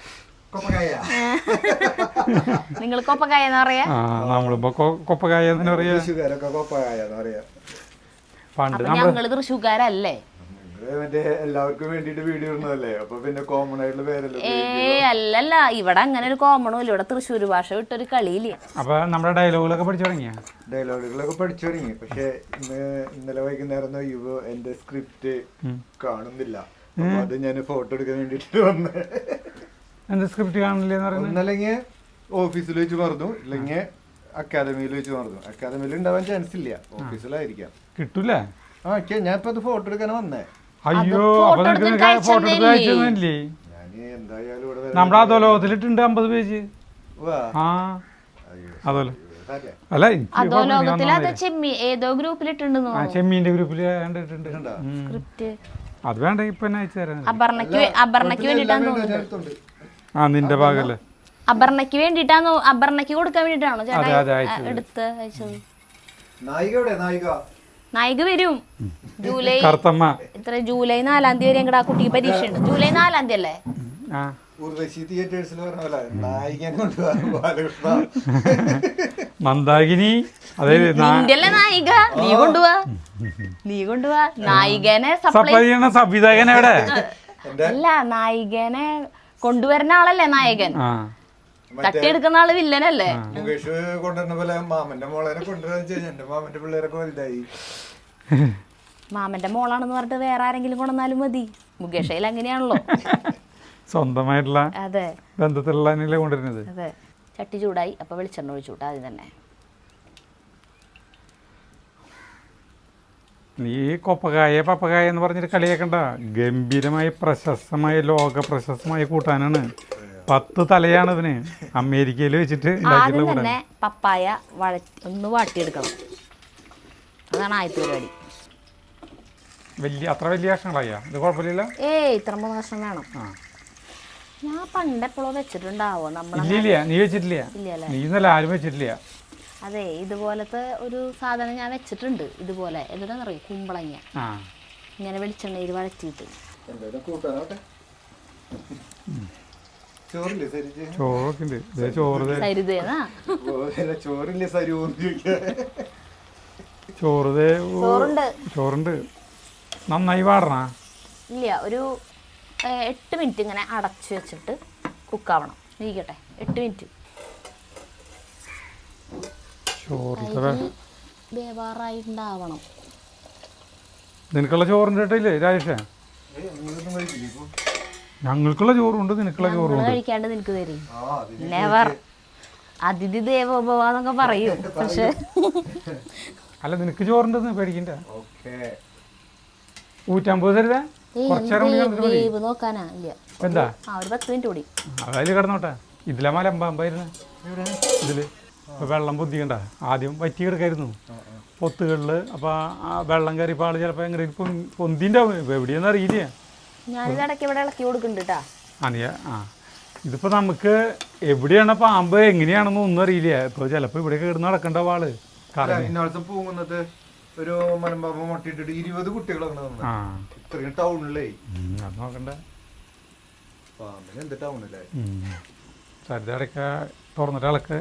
നിങ്ങൾ കൊപ്പക്കായ എന്ന് പറയാ? നമ്മളിപ്പോ കൊപ്പക്കായ എന്ന് പറയാ. പണ്ട് ഞങ്ങള് തൃശ്ശൂക്കാരല്ലേ? എല്ലാവർക്കും വേണ്ടിട്ട് വീഡിയോ ഇടുന്നതല്ലേ, അപ്പൊ പിന്നെ കോമൺ ആയിട്ടുള്ള പേരല്ലേ? അല്ലല്ല, ഇവിടെ അങ്ങനെ ഒരു കോമണും ഇല്ല. ഇവിടെ തൃശ്ശൂർ ഭാഷ വിട്ടൊരു കളിയില്ല. അപ്പൊ നമ്മുടെ ഡയലോഗുകളൊക്കെ പഠിച്ചു തുടങ്ങിയ? ഡയലോഗുകളൊക്കെ പഠിച്ചു തുടങ്ങി. പക്ഷെ ഇന്നലെ വൈകുന്നേരം എന്റെ സ്ക്രിപ്റ്റ് കാണുന്നില്ല. അത് ഞാൻ ഫോട്ടോ എടുക്കാൻ വേണ്ടിട്ട് വന്നേ. എന്താ സ്ക്രിപ്റ്റ് കാണില്ലെന്ന് പറയുന്നത്? ഒന്നല്ലെങ്കിൽ ഓഫീസിൽ വെച്ച് മറന്നു, ഇല്ലെങ്കിൽ അക്കാദമിയിൽ വെച്ച് മറന്നു. അക്കാദമിയിൽ ഉണ്ടാവാൻ ചാൻസ് ഇല്ല, ഓഫീസിലായിരിക്കാം. കിട്ടൂലേ? ഞാൻ ഇപ്പൊ അത് ഫോട്ടോ എടുക്കാൻ വന്നേ. അയ്യോ, അപ്പൊ ഫോട്ടോ എടുത്ത് അയച്ചില്ലേ? നമ്മുടെ അധോലോകത്തിലിട്ടുണ്ട് 50 പേജ്. അതുപോലെ അല്ല, ഏതോ ഗ്രൂപ്പിലിട്ടുണ്ട്, ചെമ്മീന്റെ ഗ്രൂപ്പിൽ അത് വേണ്ട, ഇപ്പൊ അയച്ചു തരാം. അപർണയ്ക്ക് വേണ്ടിട്ടാന്ന് തോന്നുന്നു. നിന്റെ ഭാഗല്ലേ? അപർണയ്ക്ക് വേണ്ടിട്ടാണോ? അപർണയ്ക്ക് കൊടുക്കാൻ വേണ്ടിട്ടാണോ ചേട്ടാ എടുത്ത് അയച്ചത്? നായിക വരും ജൂലൈ എത്ര? ജൂലൈ 4-ാം തീയതി വരെ ഞങ്ങളുടെ ആ കുട്ടിക്ക് പരീക്ഷ ഉണ്ട്. ജൂലൈ 4-ാം തീയതി അല്ലേ? മന്ദാകിനി നിന്റെല്ലേ നായിക? നീ കൊണ്ടുപോവാ നായികനെ സംവിധായകൻ എവിടെ? അല്ല, നായികനെ കൊണ്ടുവരുന്ന ആളല്ലേ നായകൻ, തട്ടിയെടുക്കുന്ന ആള് വില്ലനല്ലേ? മുകേഷ് കൊണ്ടുവരുന്ന പോലെ മാമന്റെ മോളെ കൊണ്ടുവരാന്ന്. എന്റെ മാമന്റെ പിള്ളേരൊക്കെ വലുതായി. മാമന്റെ മോളാണെന്ന് പറഞ്ഞിട്ട് വേറെ ആരെങ്കിലും കൊണ്ടുവന്നാലും മതി. മുകേഷയിൽ അങ്ങനെയാണല്ലോ, സ്വന്തമായിട്ടുള്ള അതെ ബന്ധത്തിലുള്ള കൊണ്ടുവരുന്നത്. അതെ. ചട്ടി ചൂടായി, അപ്പൊ വെളിച്ചെണ്ണ ഒഴിച്ചു കൂട്ടാ. ആദ്യം തന്നെ നീ കൊപ്പക്കായ പപ്പക്കായ എന്ന് പറഞ്ഞിട്ട് കളിയാക്കണ്ട. ഗംഭീരമായി പ്രശസ്തമായ ലോക പ്രശസ്തമായ കൂട്ടാനാണ്. 10 തലയാണ് ഇതിന്. അമേരിക്കയിൽ വെച്ചിട്ട് ആദ്യം തന്നെ പപ്പായ ഒന്ന് വാട്ടിയെടുക്കണം. അതാണ് ആദ്യത്തെ പരിപാടി. അത്ര വലിയ കഷ്ണങ്ങളായ ഇത് കുഴപ്പമില്ല. ഇത്ര 3 കഷ്ണം വേണം. ഞാൻ പണ്ടെപ്പോഴോ വെച്ചിട്ടുണ്ടാവോ? ഇല്ല, നീ വെച്ചിട്ടില്ല. നീ ഇന്നലെ ആരും വെച്ചിട്ടില്ല. അതെ, ഇതുപോലത്തെ ഒരു സാധനം ഞാൻ വെച്ചിട്ടുണ്ട്. ഇതുപോലെ എന്താണെന്നറിയോ? കുമ്പളങ്ങ ഇങ്ങനെ വെളിച്ചെണ്ണയിൽ വഴറ്റിയിട്ട്. ചോറൊക്കെ ഉണ്ട്. ചോറുണ്ട്. നന്നായി വാടണ? ഇല്ല, ഒരു 8 മിനിറ്റ് ഇങ്ങനെ അടച്ചു വെച്ചിട്ട് കുക്കാവണം. ഇരിക്കട്ടെ 8 മിനിറ്റ്. വേവാറായിട്ടുണ്ടാവണം. നിനക്കുള്ള ചോറിൻ്റെ കേട്ടില്ലേ രാജേഷേ? ഞങ്ങൾക്കുള്ള ചോറുണ്ട്, നിനക്കുള്ള ചോറുണ്ട്. കഴിക്കാണ്ട് നിനക്ക് തരും. നെവർ. അതിഥി ദേവോഭവന്നൊക്കെ പറയും. പക്ഷെ അല്ല, നിനക്ക് ചോറുണ്ടെന്ന് പേടിക്കണ്ട. 150 തരുതാ? നോക്കാനാ? ഇല്ല, എന്താ ഒരു 10 മിനിറ്റ് കൂടി അതിൽ കിടന്നോട്ടെ. ഇതിലെ മലമ്പാമ്പായിരുന്നു ഇതില്. ഇപ്പൊ വെള്ളം പൊന്തിക്കണ്ട, ആദ്യം വറ്റി കിടക്കായിരുന്നു പൊത്തുകളിൽ. അപ്പൊ ആ വെള്ളം കയറിയപ്പോൾ ആള് ചിലപ്പോ എങ്ങനെ പൊന്തിൻ്റെ എവിടെയാന്ന് അറിയില്ല. ഞാനിത് ഇടയ്ക്ക് ഇവിടെ ഇളക്കി കൊടുക്കുന്നുണ്ട്. ഇതിപ്പോ നമുക്ക് എവിടെയാണ് പാമ്പ് എങ്ങനെയാണെന്ന് ഒന്നും അറിയില്ല. ഇപ്പൊ ചിലപ്പോ ഇവിടെ കിടന്ന് നടക്കണ്ട ആള്. പൂങ്ങുന്നത് ഒരു മലമ്പാമ്പ് മുട്ടയിട്ടിട്ട് 20 കുട്ടികളൊക്കെ ഇത്രയും ടൗണിലേ. അത് നോക്കണ്ട. എന്ത് ടൗണില്ലേ? സരിതടക്ക തുറന്നിട്ട് ഇളക്ക്.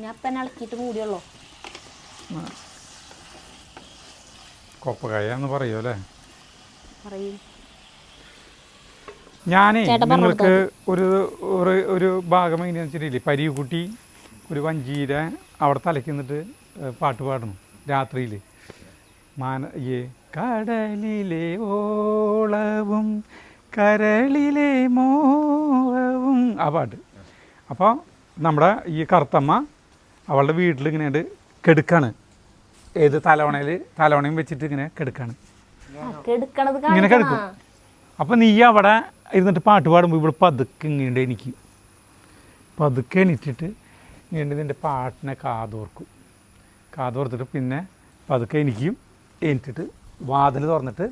ഞാൻ ഇപ്പം ഇളക്കിയിട്ട് മൂടിയുള്ളൂ. കൊപ്പക്കായ എന്ന് പറയൂ അല്ലേ? പറയും. ഞാനേ നിങ്ങൾക്ക് ഒരു ഭാഗം എങ്ങനെയാണെന്ന് വെച്ചിട്ടില്ലേ, പരീക്കുട്ടി ഒരു വഞ്ചീര അവിടെ തലയ്ക്കുന്നിട്ട് പാട്ട് പാടണം രാത്രിയിൽ. കടലിലെ ഓളവും കരളിലെ മോഹവും, ആ പാട്ട്. അപ്പോൾ നമ്മുടെ ഈ കറുത്തമ്മ അവളുടെ വീട്ടിൽ ഇങ്ങനെ കെടുക്കാണ്. തലവണയും വെച്ചിട്ട് ഇങ്ങനെ കെടുക്കാണ്. ഇങ്ങനെ കെടുക്കും. അപ്പം നീ അവിടെ ഇരുന്നിട്ട് പാട്ട് പാടുമ്പോൾ ഇവിടെ പതുക്കെ ഇങ്ങേണ്ട എനിക്ക് പതുക്കെ എണീറ്റിട്ട് ഇങ്ങേണ്ടി നിൻ്റെ പാട്ടിനെ കാതോർത്തിട്ട് പിന്നെ പതുക്കെ എനിക്കും എണീറ്റിട്ട് വാതിൽ തുറന്നിട്ട്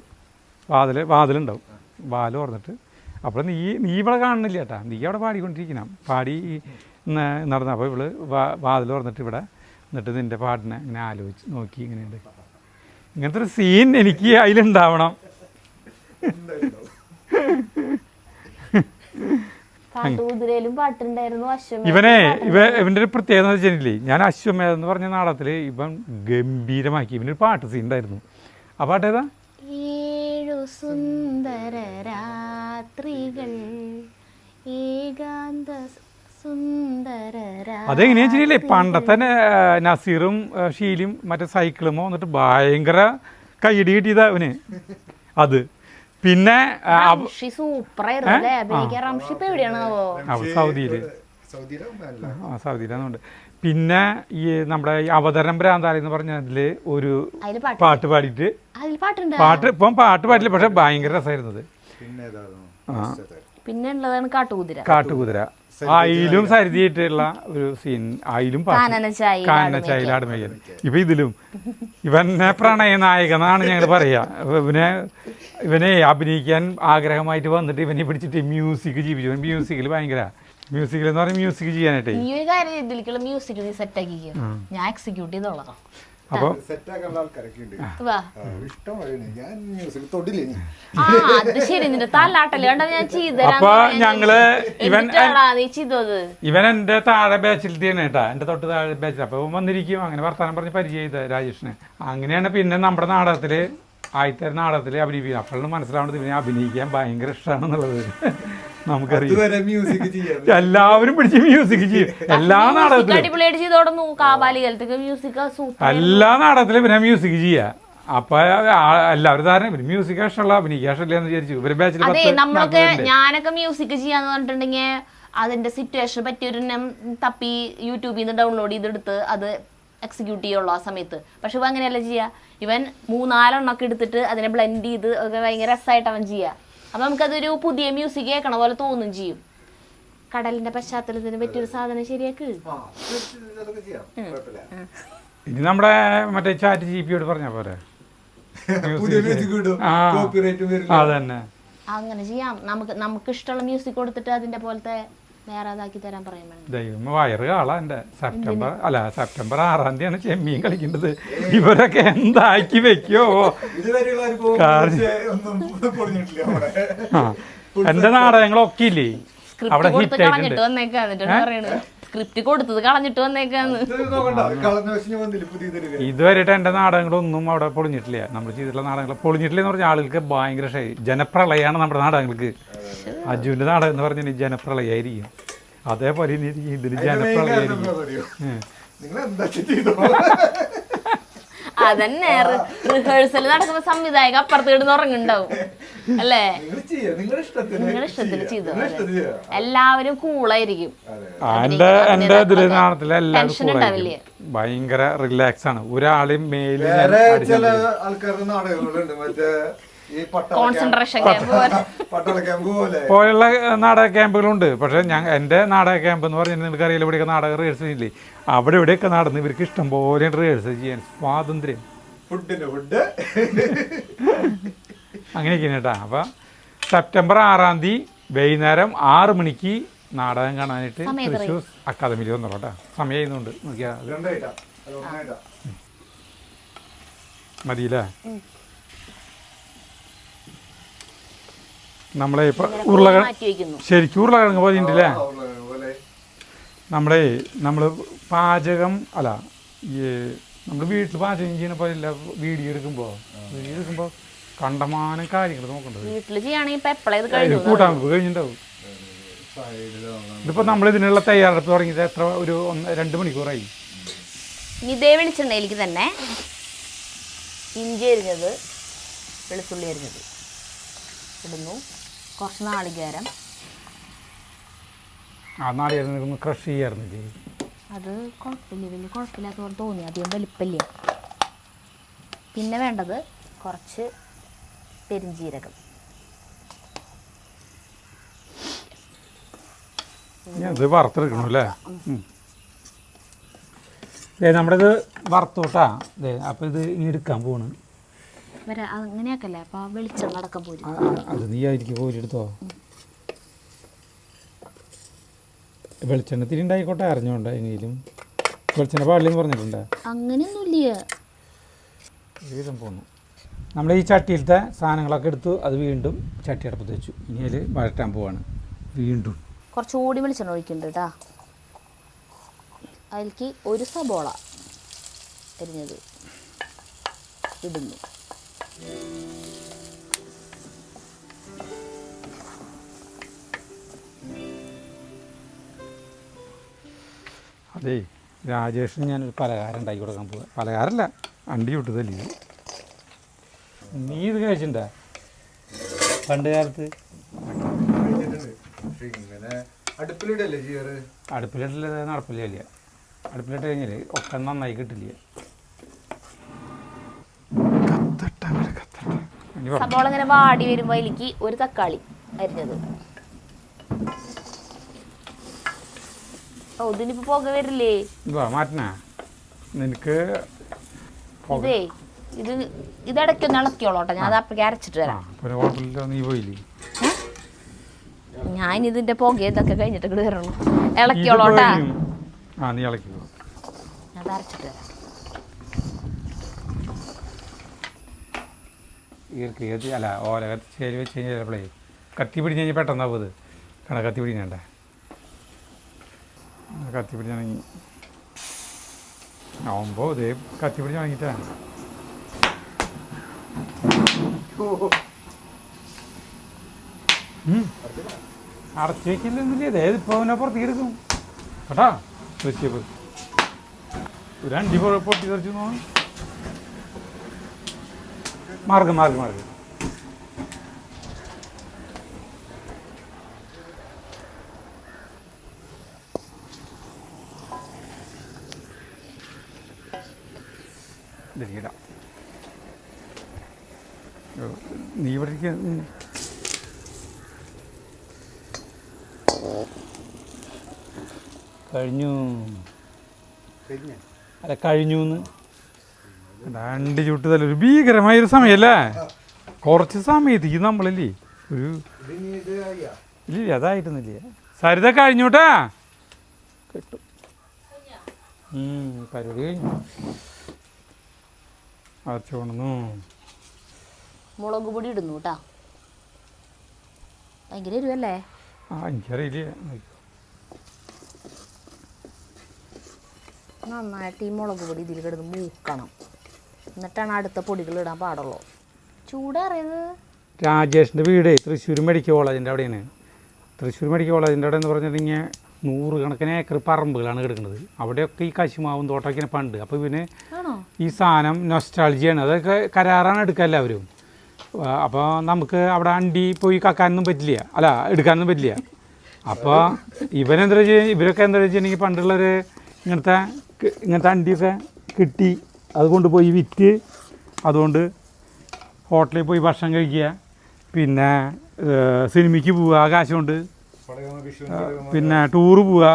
വാതിലുണ്ടാവും വാതിൽ തുറന്നിട്ട് അപ്പോൾ നീ ഇവിടെ കാണുന്നില്ല ചേട്ടാ, നീ അവിടെ പാടിക്കൊണ്ടിരിക്കണം, പാടി നടന്ന. അപ്പോൾ ഇവള് വാതിൽ തുറന്നിട്ട് ഇവിടെ എന്നിട്ട് നിൻ്റെ പാട്ടിനെ ഇങ്ങനെ ആലോചിച്ച് നോക്കി ഇങ്ങനെയുണ്ട്. ഇങ്ങനത്തെ ഒരു സീൻ എനിക്ക് അതിലുണ്ടാവണം. ഇവൻ്റെ ഒരു പ്രത്യേകത എന്ന് വെച്ചിട്ടില്ലേ, ഞാൻ അശ്വമേധം എന്ന് പറഞ്ഞ നാടകത്തിൽ ഇവൻ ഗംഭീരമാക്കി. ഇവനൊരു പാട്ട് സീൻ ഉണ്ടായിരുന്നു. ആ പാട്ട് ഏതാ? ഏഴു സുന്ദര രാത്രികൾ ഏകാന്ത സുന്ദര. അതെങ്ങനെയാ വെച്ചിട്ടില്ലേ, പണ്ടത്തെ നസീറും ഷീലും മറ്റേ സൈക്കിളുമോ എന്നിട്ട് ഭയങ്കര കൈയടി കിട്ടിയതാ അവന്. അത് പിന്നെ സൗദിയിലാന്നുണ്ട്. പിന്നെ ഈ നമ്മുടെ ഈ അവതരണം ഭ്രാന്താലി എന്ന് പറഞ്ഞതില് ഒരു പാട്ട് പാടിയിട്ട് ഇപ്പം പാട്ട് പാടില്ല, പക്ഷെ ഭയങ്കര രസമായിരുന്നത്. പിന്നെ ഉള്ളതാണ് കാട്ടുകുതിര. ആയിലും സരിതിയായിട്ടുള്ള ഒരു സീൻ, ആയിലും കാനനച്ചായാടുമയ്യൻ. ഇപ്പൊ ഇതിലും ഇവനെ പ്രണയ നായകനാണ് ഞങ്ങൾ പറയാ. ഇവനെ അഭിനയിക്കാൻ ആഗ്രഹമായിട്ട് വന്നിട്ട് ഇവനെ പിടിച്ചിട്ട് മ്യൂസിക് ജീവിച്ചു. മ്യൂസിക്കിൽ ഭയങ്കര മ്യൂസിക്കിൽ എന്ന് പറഞ്ഞാൽ മ്യൂസിക് ചെയ്യാനായിട്ടേ ഞാൻ എക്സിക്യൂട്ട് ചെയ്തോളാം. അപ്പൊ അപ്പൊ ഞങ്ങള് ഇവൻ എന്റെ താഴെ ബാച്ചിലത്തെയാണ് കേട്ടാ, എന്റെ തൊട്ട് താഴെ ബാച്ചിൽ. അപ്പൊ വന്നിരിക്കും, അങ്ങനെ വർത്താനം പറഞ്ഞ് പരിചയം ചെയ്ത രാജേഷിനെ. അങ്ങനെയാണ് പിന്നെ നമ്മുടെ നാടകത്തില് ആദ്യത്തെ നാടകത്തില് അഭിനയിക്കുന്നത്. അപ്പോഴാണ് മനസ്സിലാവുന്നത് ഇവനെ അഭിനയിക്കാൻ ഭയങ്കര ഇഷ്ടമാണെന്നുള്ളത്. നമുക്കറിയാം, എല്ലാവരും പിടിച്ച് മ്യൂസിക് ചെയ്യും. എല്ലാ നാടകത്തിലും ഇവരെ മ്യൂസിക് ചെയ്യാ. അപ്പൊ എല്ലാവരും ധാരണ ഇവര് മ്യൂസിക് ഇഷ്ടമുള്ള അഭിനയിക്കാൻ ഇഷ്ടമില്ല എന്ന് വിചാരിച്ചു. ഇവര് ബാച്ചിൽ നമ്മളൊക്കെ ഞാനൊക്കെ മ്യൂസിക് ചെയ്യാന്ന് പറഞ്ഞിട്ടുണ്ടെങ്കിൽ അതിന്റെ സിറ്റുവേഷൻ പറ്റിയൊരു തപ്പി യൂട്യൂബിൽ നിന്ന് ഡൗൺലോഡ് ചെയ്തെടുത്ത് അത് എക്സിക്യൂട്ട് ചെയ്യുള്ളൂ ആ സമയത്ത്. പക്ഷെ ഇവ അങ്ങനെയല്ല ചെയ്യുക. ഇവൻ 3-4 എടുത്തിട്ട് അതിനെ ബ്ലെൻഡ് ചെയ്ത് ഒക്കെ ഭയങ്കര രസമായിട്ട് അവൻ ചെയ്യുക. അപ്പം നമുക്കതൊരു പുതിയ മ്യൂസിക് കേൾക്കണ പോലെ തോന്നും ചെയ്യും. കടലിന്റെ പശ്ചാത്തലത്തിന് പറ്റിയൊരു സാധനം ശരിയാക്ക്. ഇനി നമ്മുടെ മറ്റേ ചാറ്റ് ജിപിയോട് പറഞ്ഞ പോലെ അതന്നെ അങ്ങനെ ചെയ്യാം. നമുക്ക് ഇഷ്ടമുള്ള മ്യൂസിക് കൊടുത്തിട്ട് അതിന്റെ പോലത്തെ വേറെ അതാക്കി തരാൻ പറയാൻ വേണം. ദൈവം വയറ് കാളാ. എന്റെ സെപ്റ്റംബർ 6-ാം തീയതിയാണ് ചെമ്മീൻ കളിക്കേണ്ടത്. ഇവരൊക്കെ എന്താക്കി വെക്കോ. എന്റെ നാടകങ്ങളൊക്കെ ഇല്ലേ അവിടെ ഹിറ്റ് ആയിട്ടുണ്ട്. സ്ക്രിപ്റ്റ് കൊടുത്തത് കളഞ്ഞിട്ട് വന്നേക്കാന്ന്. ഇതുവരെയായിട്ട് എന്റെ നാടകങ്ങളൊന്നും അവിടെ പൊളിഞ്ഞിട്ടില്ല. നമ്മൾ ചെയ്തിട്ടുള്ള നാടകങ്ങൾ പൊളിഞ്ഞിട്ടില്ല എന്ന് പറഞ്ഞാൽ ആളുകൾക്ക് ഭയങ്കര ജനപ്രളയാണ് നമ്മുടെ നാടകങ്ങൾക്ക്. അജുവിന്റെ നാടകം എന്ന് പറഞ്ഞാൽ ജനപ്രളയായിരിക്കും. അതേപോലെ ഇതിന് ജനപ്രളയായിരിക്കും. അതന്നെ റിഹേഴ്സൽ നടക്കുമ്പോ സംവിധായക അപ്പുറത്ത് കിടന്ന് ഉറങ്ങുണ്ടാവും അല്ലേ? നിങ്ങളുടെ ഇഷ്ടത്തിന് ചെയ്തു. എല്ലാവരും കൂളായിരിക്കും. എന്റെ ഇതില് നാടകത്തിലെ എല്ലാവരും ഭയങ്കര റിലാക്സ് ആണ്. ഒരാളെയും മേലിൽ ആൾക്കാരുടെ നാടകങ്ങളുണ്ട്, മറ്റേ കോൺസെൻട്രേഷൻ പോലുള്ള നാടക ക്യാമ്പുകളുണ്ട്. പക്ഷെ എന്റെ നാടക ക്യാമ്പ് എന്ന് പറഞ്ഞാൽ നിങ്ങൾക്ക് അറിയില്ല, ഇവിടെയൊക്കെ നാടക റിഹേഴ്സൽ ഇല്ലേ, അവിടെ ഇവിടെയൊക്കെ നടന്ന് ഇവർക്ക് ഇഷ്ടം പോലെ റിഹേഴ്സൽ ചെയ്യാൻ സ്വാതന്ത്ര്യം. അങ്ങനെയൊക്കെയാണ് കേട്ടാ. അപ്പൊ സെപ്റ്റംബർ 6-ാം തീയതി വൈകുന്നേരം 6 മണിക്ക് നാടകം കാണാനായിട്ട് തൃശ്ശൂർ അക്കാദമിയിൽ വന്നോളൂ കേട്ടോ. സമയം ചെയ്യുന്നുണ്ട് നോക്കിയാ മതിയില്ലേ? നമ്മളെ ഇപ്പൊ ശരിക്കും ഉരുളക്കിഴങ്ങ് പോലെ ഉണ്ടല്ലേ. നമ്മള് പാചകം അല്ല നമ്മൾ വീട്ടിൽ പാചകം ചെയ്യുന്ന പോലെ വീഡിയോ എടുക്കുമ്പോ കണ്ടമാനം കാര്യങ്ങൾ നോക്കണ്ടത്. കൂട്ടാൻ കഴിഞ്ഞിട്ടുണ്ടാവും. ഇതിപ്പോ നമ്മൾ ഇതിനുള്ള തയ്യാറെടുപ്പ് തുടങ്ങിയത് എത്ര ഒരു 2 മണിക്കൂറായി. ഇതേ വെളിച്ചെണ്ണയിലേക്ക് തന്നെ ഇഞ്ചി അരിഞ്ഞത്, വെളുത്തുള്ളി അരിഞ്ഞത് ഇടുന്നു. കുറച്ച് നാളികേരം. നാളികേരം ക്രഷ് ചെയ്യാറുണ്ട്. അത് കുഴപ്പമില്ല, വലിയ കുഴപ്പമില്ലാത്ത പോലെ തോന്നി, അധികം വലിപ്പമില്ല. പിന്നെ വേണ്ടത് കുറച്ച് പെരിഞ്ജീരകം. ഇത് വറുത്തെടുക്കണം അല്ലേ? നമ്മുടെ ഇത് വറുത്തോട്ടാ. അപ്പോൾ ഇത് ഇനി എടുക്കാൻ പോണ്. അങ്ങനെയാക്കല്ലേ? അപ്പോൾ വെളിച്ചെണ്ണ അടക്കം പോരും. അത് നീ ആയിരിക്കും പോരെടുത്തോ. വെളിച്ചെണ്ണ തിരി ഉണ്ടായിക്കോട്ടെ, അറിഞ്ഞോണ്ട. എങ്കിലും വെളിച്ചെണ്ണ പാടില്ലെന്ന് പറഞ്ഞിട്ടുണ്ടോ? അങ്ങനെയൊന്നുമില്ല. വിധം പോന്നു. നമ്മൾ ഈ ചട്ടിയിലത്തെ സാധനങ്ങളൊക്കെ എടുത്തു. അത് വീണ്ടും ചട്ടി അടുപ്പത്ത് വെച്ചു. ഇനി അതിൽ വഴറ്റാൻ പോവാണ്. വീണ്ടും കുറച്ചുകൂടി വെളിച്ചെണ്ണ ഒഴിക്കുന്നുണ്ട് കേട്ടോ. അതിലേക്ക് ഒരു സബോള അരിഞ്ഞത് ഇടുന്നു. അതേ, രാജേഷിന് ഞാനൊരു പലഹാരം ഉണ്ടാക്കി കൊടുക്കാൻ പോവാ. പലഹാരമല്ല, അണ്ടി ചുട്ടതല്ലേ. നീ ഇത് കഴിച്ചിട്ടുണ്ടാ പണ്ട് കാലത്ത്? അടുപ്പിലിടല്ലേ ചെയ്യാറ്? അടുപ്പിലിട്ടില്ല, നടപ്പില്ല. അടുപ്പിലിട്ട് കഴിഞ്ഞാൽ ഒക്കെ നന്നായി കിട്ടില്ല. സബോള ഇങ്ങനെ വാടി വരുമ്പോൾ അതിലേക്ക് ഒരു തക്കാളി അരിഞ്ഞത്. ഓ, ഇതിനിപ്പോ പുക വരില്ലേ? മാറ്റണ നിനക്ക് ഇതേ ഇടയ്ക്കൊന്ന് ഇളക്കിയോളോട്ടെ. ഞാൻ അത് അപ്പഴേക്ക് അരച്ചിട്ട് വരാം. നീ പോയില്ലേ? ഞാൻ ഇതിന്റെ പുക ഇതൊക്കെ കഴിഞ്ഞിട്ട് ഇങ്ങോട്ട് വരണം. ഇളക്കിയോളോട്ടാ. നീ ഇളക്കിയോ. ഞാൻ അരച്ചിട്ട് വരാം. അല്ല, ഓല ചേരി വെച്ച് കഴിഞ്ഞാൽ ചിലപ്പോഴേ കത്തി പിടിച്ച് കഴിഞ്ഞാൽ പെട്ടെന്നാവും. ഇത് കാരണം കത്തി പിടിക്കണ്ടേ? കത്തി പിടിച്ചാണെങ്കിൽ ആവുമ്പോൾ ഇതേ കത്തി പിടിച്ച് വാങ്ങിയിട്ടാ. അടച്ചു വയ്ക്കില്ലെന്നില്ലേ? അതായത് ഇപ്പോൾ അവനെ പുറത്തേക്ക് എടുക്കും കേട്ടാ. വെച്ചപ്പോൾ ഒരു അണ്ടി പൊട്ടി തെറിച്ചു തോന്നും. മാർഗം ഇടാം. നീ ഇവിടെ കഴിഞ്ഞൂന്ന് അണ്ടി ചുട്ടുതല്ല. ഒരു ഭീകരമായൊരു സമയമല്ലേ? കുറച്ച് സമയത്തേക്ക് നമ്മളില്ലേ ഒരു ഇല്ല, അതായിട്ടൊന്നുമില്ല. സരിത കഴിഞ്ഞൂട്ടാ. കിട്ടും. പരിപാടി കഴിഞ്ഞു. അരച്ചോണു. മുളക് പൊടി ഇടുന്നു കേട്ടാ. ഭയങ്കര എരിവല്ലേ? എനിക്കറിയില്ല. നന്നായിട്ട് ഈ മുളക് പൊടി ഇതിൽ കിടന്ന് മൂക്കണം. എന്നിട്ടാണ് അടുത്ത പൊടികൾ ഇടാൻ പാടുള്ളൂ. ചൂടറിയത്. രാജേഷിൻ്റെ വീട് തൃശ്ശൂർ മെഡിക്കൽ കോളേജിൻ്റെ അവിടെയാണ്. തൃശ്ശൂർ മെഡിക്കൽ കോളേജിൻ്റെ അവിടെ എന്ന് പറഞ്ഞിട്ടുണ്ടെങ്കിൽ 100 കണക്കിന് ഏക്കർ പറമ്പുകളാണ് കിടക്കുന്നത്. അവിടെയൊക്കെ ഈ കശുമാവും തോട്ടമൊക്കെ പണ്ട്. അപ്പോൾ ഇവന് ഈ സാധനം നൊസ്റ്റാൾജിയാണ്. അതൊക്കെ കരാറാണ് എടുക്കുക എല്ലാവരും. അപ്പോൾ നമുക്ക് അവിടെ അണ്ടി പോയി കക്കാനൊന്നും പറ്റില്ല, അല്ല എടുക്കാനൊന്നും പറ്റില്ല. അപ്പോൾ ഇവരൊക്കെ എന്താ വെച്ചിട്ടുണ്ടെങ്കിൽ പണ്ടുള്ളവർ ഇങ്ങനത്തെ അണ്ടിയൊക്കെ കിട്ടി അത് കൊണ്ടുപോയി വിറ്റ് അതുകൊണ്ട് ഹോട്ടലിൽ പോയി ഭക്ഷണം കഴിക്കുക, പിന്നെ സിനിമയ്ക്ക് പോവുക കാശ് കൊണ്ട്, പിന്നെ ടൂറ് പോവുക,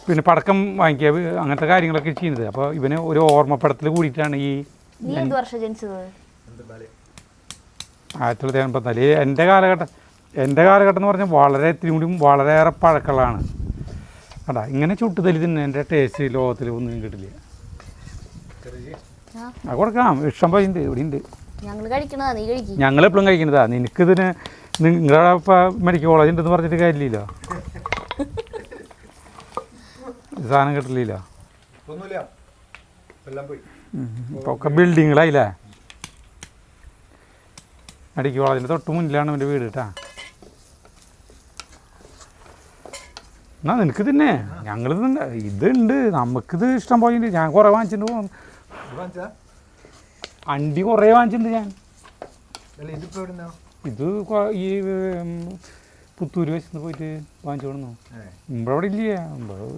പിന്നെ പടക്കം വാങ്ങിക്കുക, അങ്ങനത്തെ കാര്യങ്ങളൊക്കെ ചെയ്യുന്നത്. അപ്പോൾ ഇവന് ഒരു ഓർമ്മപ്പെടുത്തൽ കൂടിയിട്ടാണ് ഈ 1984. എൻ്റെ കാലഘട്ടം എന്ന് പറഞ്ഞാൽ വളരെ ഇത്തിരി കൂടി വളരെയേറെ പഴക്കമുള്ളതാണ്. അതാ ഇങ്ങനെ ചുട്ടുതലി തന്നെ എൻ്റെ ടേസ്റ്റ് ലോകത്തിൽ ഒന്നും കിട്ടില്ല. അത് കൊടുക്കാം, ഇഷ്ടം പോലെ ഉണ്ട്, ഇവിടെ ഉണ്ട്. ഞങ്ങൾ എപ്പോഴും കഴിക്കുന്നതാ. നിനക്കിതിന് നിങ്ങളുടെ മെഡിക്കൽ കോളേജ് ഉണ്ടെന്ന് പറഞ്ഞിട്ട് കാര്യമില്ലല്ലോ. സാധനം കിട്ടില്ലല്ലോ. ഇപ്പോൾ ഒക്കെ ബിൽഡിങ്ങുകളായില്ലേ. മെഡിക്കൽ കോളേജിൻ്റെ തൊട്ട് മുന്നിലാണ് എൻ്റെ വീട് കേട്ടാ. എന്നാ നിനക്ക് തന്നെ ഞങ്ങളിത് ഇതുണ്ട്, നമുക്കിത് ഇഷ്ടം പോലെ ഉണ്ട്. ഞാൻ കുറേ വാങ്ങിച്ചിട്ട് പോകും. അണ്ടി കുറേ വാങ്ങിച്ചിട്ടുണ്ട് ഞാൻ. ഇത് ഈ പുത്തൂര് വെച്ചിട്ട് പോയിട്ട് വാങ്ങിച്ചു കൊടുന്നു. ഇവിടെ ഇല്ല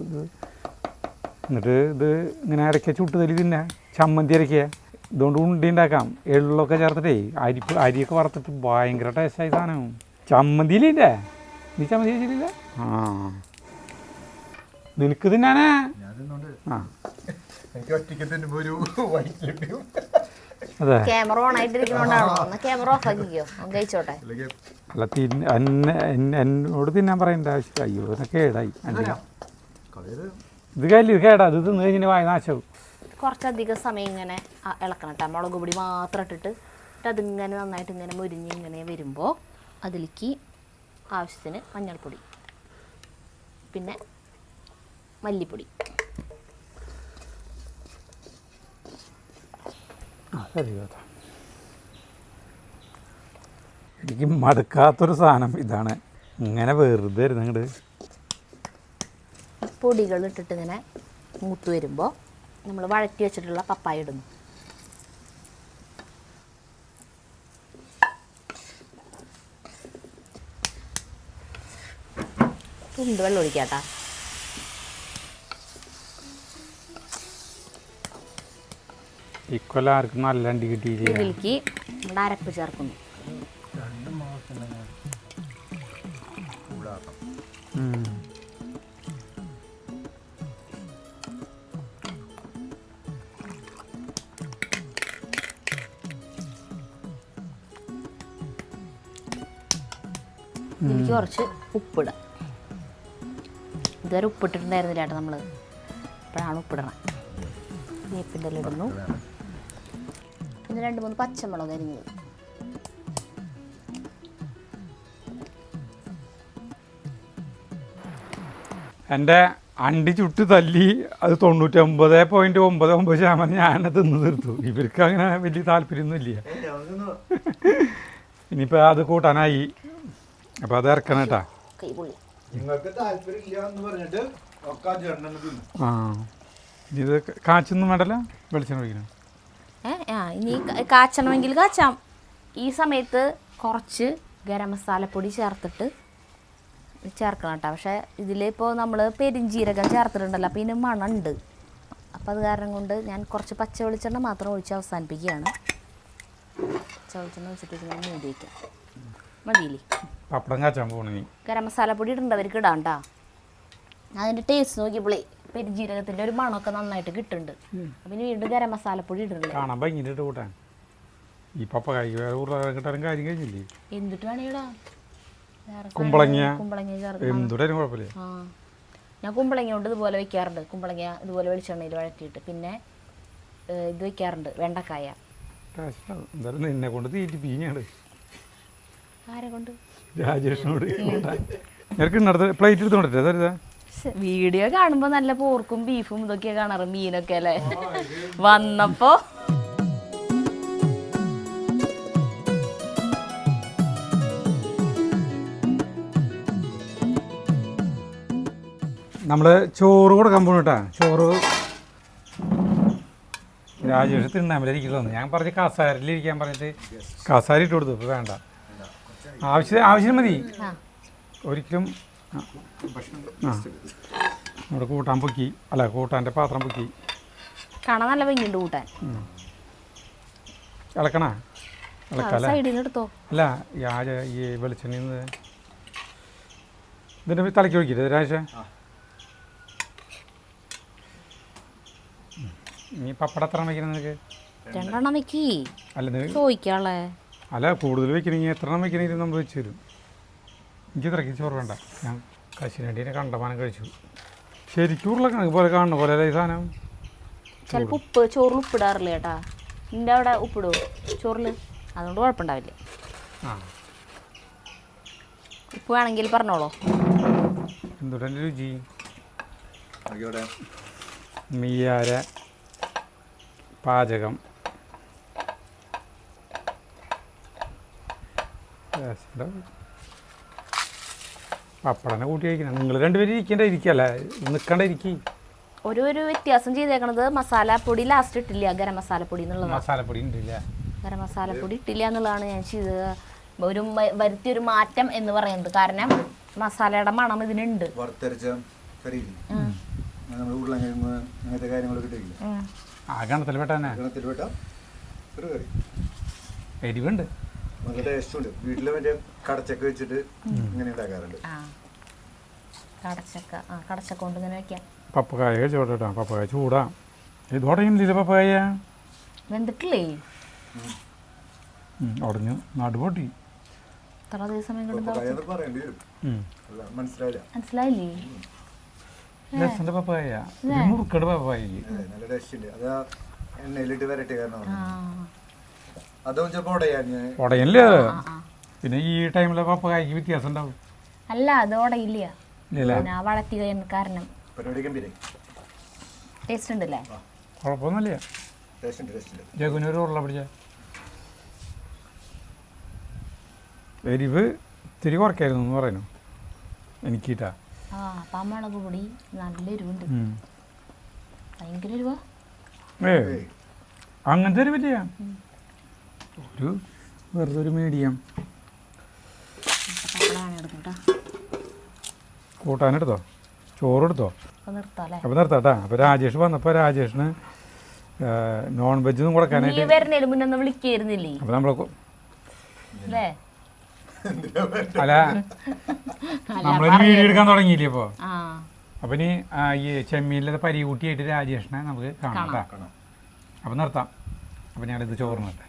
ഇത്. എന്നിട്ട് ഇത് ഇങ്ങനെ ഇടയ്ക്ക ചുട്ട് തലി തിന്നെ ചമ്മന്തി അരയ്ക്കുക. ഇതുകൊണ്ട് ഉണ്ടി ഉണ്ടാക്കാം. എള്ളൊക്കെ ചേർത്തിട്ടേ അരിയൊക്കെ വറുത്തിട്ട് ഭയങ്കര ടേസ്റ്റായി സാധനം. ചമ്മന്തിയിലില്ലേ? നീ ചമ്മന്തി വെച്ചിട്ടില്ല? നിനക്ക് തിന്നാനാ ഞാൻ തിന്നോണ്ട് ആ എനിക്ക് ഒറ്റയ്ക്ക് തിന്നുമ്പോ ഒരു വൈകിട്ടും അതെ ക്യാമറ ഓൺ ആയിട്ടിരിക്കണോണ്ടാണോ? എന്നാ ക്യാമറ ഓഫ് ആക്കിക്കോ, കഴിച്ചോട്ടെ. അല്ല എന്നോട് തിന്നാൻ പറയേണ്ട ആവശ്യമില്ല. അയ്യോ എന്നൊക്കെ കേടായി ഇത് കയ്യിൽ ഇത് കേടാ. ഇത് തിന്നു കഴിഞ്ഞാൽ വായ നാശവും. കുറച്ചധികം സമയം ഇങ്ങനെ ഇളക്കണം കേട്ടോ. മുളക് പൊടി മാത്രം ഇട്ടിട്ട് അതിങ്ങനെ നന്നായിട്ട് ഇങ്ങനെ മുരിഞ്ഞ് ഇങ്ങനെ വരുമ്പോൾ അതിലേക്ക് ആവശ്യത്തിന് മഞ്ഞൾപ്പൊടി, പിന്നെ മല്ലിപ്പൊടി, എനിക്ക് മടുക്കാത്തൊരു സാധനം ഇതാണ്. ഇങ്ങനെ വെറുതെ ഇരുന്നങ്ങട് പൊടികൾ ഇട്ടിട്ട് ഇങ്ങനെ മൂത്ത് വരുമ്പോൾ നമ്മൾ വഴറ്റി വെച്ചിട്ടുള്ള പപ്പായ ഇടുന്നു. എന്ത് വെള്ളം ഒഴിക്കാട്ടാ. ഇക്കൊല്ലം ആർക്കും നല്ല അണ്ടി കിട്ടിയില്ല. ഇതിലേക്ക് നമ്മുടെ അരപ്പ് ചേർക്കുന്നു. ഇതിലേക്ക് കുറച്ച് ഉപ്പിടാം. ഇതുവരെ ഉപ്പിട്ടിട്ടുണ്ടായിരുന്നില്ല കേട്ടോ നമ്മൾ, ഇപ്പോഴാണ് ഉപ്പിടണം. വേപ്പിൻ്റെ ഇല ഇടുന്നു. പിന്നെ 2-3 പച്ചമുളക് അരിഞ്ഞത്. എൻ്റെ അണ്ടി ചുട്ട് തല്ലി അത് 99.99% ഞാൻ തിന്ന് തീർത്തു. ഇവർക്ക് അങ്ങനെ വലിയ താല്പര്യമൊന്നും ഇല്ല. ഇനിയിപ്പോൾ അത് കൂട്ടാനായി. അപ്പോൾ അത് ഇറക്കണം കേട്ടാ. നിങ്ങൾക്ക് താല്പര്യമില്ല എന്ന് പറഞ്ഞിട്ട് ആ ഇത് കാച്ചൊന്നും വേണ്ടല്ലോ, വെളിച്ചെണ്ണ ഒഴിക്കണം. ഇനി കാച്ചണമെങ്കിൽ കാച്ചാം. ഈ സമയത്ത് കുറച്ച് ഗരം മസാലപ്പൊടി ചേർക്കണം കേട്ടോ. പക്ഷേ ഇതിലിപ്പോൾ നമ്മൾ പെരിഞ്ജീരകം ചേർത്തിട്ടുണ്ടല്ലോ, അപ്പോൾ ഇതിന് മണമുണ്ട്. അപ്പോൾ അത് കാരണം കൊണ്ട് ഞാൻ കുറച്ച് പച്ച വെളിച്ചെണ്ണ മാത്രം ഒഴിച്ച് അവസാനിപ്പിക്കുകയാണ്. പച്ച വെളിച്ചെണ്ണ ഒഴിച്ചിട്ട് ഞാൻ മൂടി വയ്ക്കാം. മതിയില്ലേ? പപ്പടം കാച്ചാൻ പോകണേ. ഗരം മസാലപ്പൊടി ഇടേണ്ടവർക്ക് ഇടാം കേട്ടോ. അതിൻ്റെ ടേസ്റ്റ് നോക്കിയപ്പോളേ പെരിഞ്ജീരകത്തിൻ്റെ ഒരു മണമൊക്കെ നന്നായിട്ട് കിട്ടുന്നുണ്ട്. അപ്പം വീണ്ടും ഗരം മസാലപ്പൊടി ഇടുന്നുണ്ട്. കാണാൻ ഭംഗിയിട്ട് കൂട്ടാൻ. ഈ പപ്പ കഴിക്കും വേറെ ഉരുളക്കിട്ടാലും കാര്യം കഴിഞ്ഞില്ലേ? എന്തിട്ട് വേണേടാ, കുമ്പളങ്ങ ചേർത്ത് എന്തുട്ടാലും കുഴപ്പമില്ല. ആ ഞാൻ കുമ്പളങ്ങ കൊണ്ട് ഇതുപോലെ വെക്കാറുണ്ട്. കുമ്പളങ്ങ ഇതുപോലെ വെളിച്ചെണ്ണയിൽ വഴറ്റിയിട്ട്. പിന്നെ ഇത് വെക്കാറുണ്ട്, വെണ്ടക്കായ. എന്തായാലും നിന്നെ കൊണ്ട് തീറ്റി പീഞ്ഞാണ്. ആരെ കൊണ്ട്? രാജേഷിനോട്. നിനക്ക് ഇന്നടത്ത് പ്ലേറ്റ് എടുത്തോണ്ടേ തരുതാ. വീഡിയോ കാണുമ്പോൾ നല്ല പോർക്കും ബീഫും ഇതൊക്കെ കാണാറ്, മീനൊക്കെ അല്ലേ. വന്നപ്പോ നമ്മൾ ചോറ് കൊടുക്കാൻ പോകണം കേട്ടാ. ചോറ് രാജേഷ് തിണ്ണാമലിരിക്കുന്നു. ഞാൻ പറഞ്ഞ് കസാരയിലിരിക്കാൻ പറഞ്ഞിട്ട് കസാര ഇട്ട് കൊടുത്തു. ഇപ്പോൾ വേണ്ട, ആവശ്യം മതി. ഒരിക്കലും ആ നമ്മുടെ കൂട്ടാൻ പൊക്കി, അല്ല കൂട്ടാൻ്റെ പാത്രം പൊക്കി. കാണാൻ നല്ല ഭംഗിയുണ്ട് കൂട്ടാൻ. ഇളക്കണ ഇളക്കല്ലേ? സൈഡിൽ നിന്ന് എടുത്തോ. അല്ല ഈ വെളിച്ചെണ്ണ ഇതിൻ്റെ തലയ്ക്ക് ഒഴിക്കരുത് രാജേഷേ. നീ പപ്പടം എത്ര വയ്ക്കണം നിനക്ക്? 2 എണ്ണം വെക്കി. അല്ല ചോദിക്കാളെ. അല്ല കൂടുതൽ വെക്കണമെങ്കിൽ എത്ര എണ്ണം വെക്കണമെങ്കിലും നമ്മൾ വെച്ച് തരും. എനിക്ക് ഇത്രയ്ക്ക് ചോറ് വേണ്ട. ഞാൻ കശിനണ്ടീനെ കണ്ടമാനം കഴിച്ചു. ശരിക്കും ഉരുളക്കിഴങ്ങ് പോലെ കാണുന്ന പോലെ ഈ സാധനം. ചിലപ്പോൾ ചോറിൽ ഉപ്പിടാറില്ല കേട്ടാ. നിൻ്റെ അവിടെ ഉപ്പിടുമോ ചോറിൽ? അതുകൊണ്ട് കുഴപ്പമുണ്ടാവില്ല. ആ ഉപ്പ് വേണമെങ്കിൽ പറഞ്ഞോളൂ. എന്തുകൊണ്ട് എൻ്റെ രുചി മീയാര പാചകം. പപ്പടനെ കൂട്ടി കഴിക്കണം. നിങ്ങൾ രണ്ടുപേരും ഇരിക്കല്ലേ, നിൽക്കണ്ടിരിക്കും. ഒരു വ്യത്യാസം ചെയ്തേക്കണത് മസാലപ്പൊടി ലാസ്റ്റ് ഇട്ടില്ല, ഗരം മസാലപ്പൊടി എന്നുള്ളത്. മസാലപ്പൊടി ഉണ്ടില്ല, ഗരം മസാലപ്പൊടി ഇട്ടില്ല എന്നുള്ളതാണ് ഞാൻ ചെയ്തത്. വരുത്തിയൊരു മാറ്റം എന്ന് പറയുന്നത്. കാരണം മസാലയുടെ മണം ഇതിനുണ്ട്. ഗണത്തിൽ പെട്ടാനെ എരിവുണ്ട്, നല്ല ടേസ്റ്റുണ്ട്. വീട്ടില് മറ്റേ കടച്ചൊക്കെ വെച്ചിട്ട് ഇങ്ങനെ ഉണ്ടാക്കാറുണ്ട്. കടച്ചക്ക കടച്ചക്ക കൊണ്ട് ഇങ്ങനെ വെക്കാം. പപ്പക്കായ കഴിച്ചോട്ടെ, പപ്പക്കായ ചൂടാ. ഇത് ഉടയുന്നില്ല പപ്പക്കായ, വെന്തിട്ടില്ലേ? ഉടഞ്ഞു നടുപൊട്ടി. എത്ര ദിവസം മനസ്സിലായില്ലേ? രസന്റെ പപ്പക്കായ, മുറുക്കട് പപ്പക്കായ. ഉടയല്ലേ? പിന്നെ ഈ ടൈമിലെ പപ്പക്കായ്ക്ക് വ്യത്യാസം ഉണ്ടാവും. അല്ല അത് ഉടയില്ല, വളർത്തി കാരണം. ടേസ്റ്റ് ഉണ്ടല്ലേ? കുഴപ്പമൊന്നുമില്ല. ജഗുനൊരു ഉരുള പിടിച്ച എരിവ് ഇത്തിരി കുറയ്ക്കായിരുന്നു എന്ന് പറയുന്നു എനിക്കിട്ടാ. മുളക് പൊടി നല്ല എരിവുണ്ട്, ഭയങ്കര എരിവാ. അങ്ങനത്തെ ഒരു പറ്റിയ ഒരു വെറുതെ ഒരു മീഡിയം കൂട്ടാനെടുത്തോ, ചോറെടുത്തോ? അപ്പോൾ നിർത്താട്ടാ. അപ്പോൾ രാജേഷ് വന്നപ്പോൾ രാജേഷിന് നോൺ വെജ് ഒന്നും കൊടുക്കാനായിട്ട് വിളിക്കായിരുന്നില്ലേ? അപ്പോൾ നമ്മൾ അല്ല നമ്മളൊരു വീഡിയോ എടുക്കാൻ തുടങ്ങിയില്ലേ ഇപ്പോൾ. അപ്പം ഇനി ഈ ചെമ്മീനിലത് പരികൂട്ടിയായിട്ട് രാജേഷിനെ നമുക്ക് കാണാം കേട്ടോ. അപ്പം നിർത്താം. അപ്പം ഞാനിത് ചോറിനട്ടെ.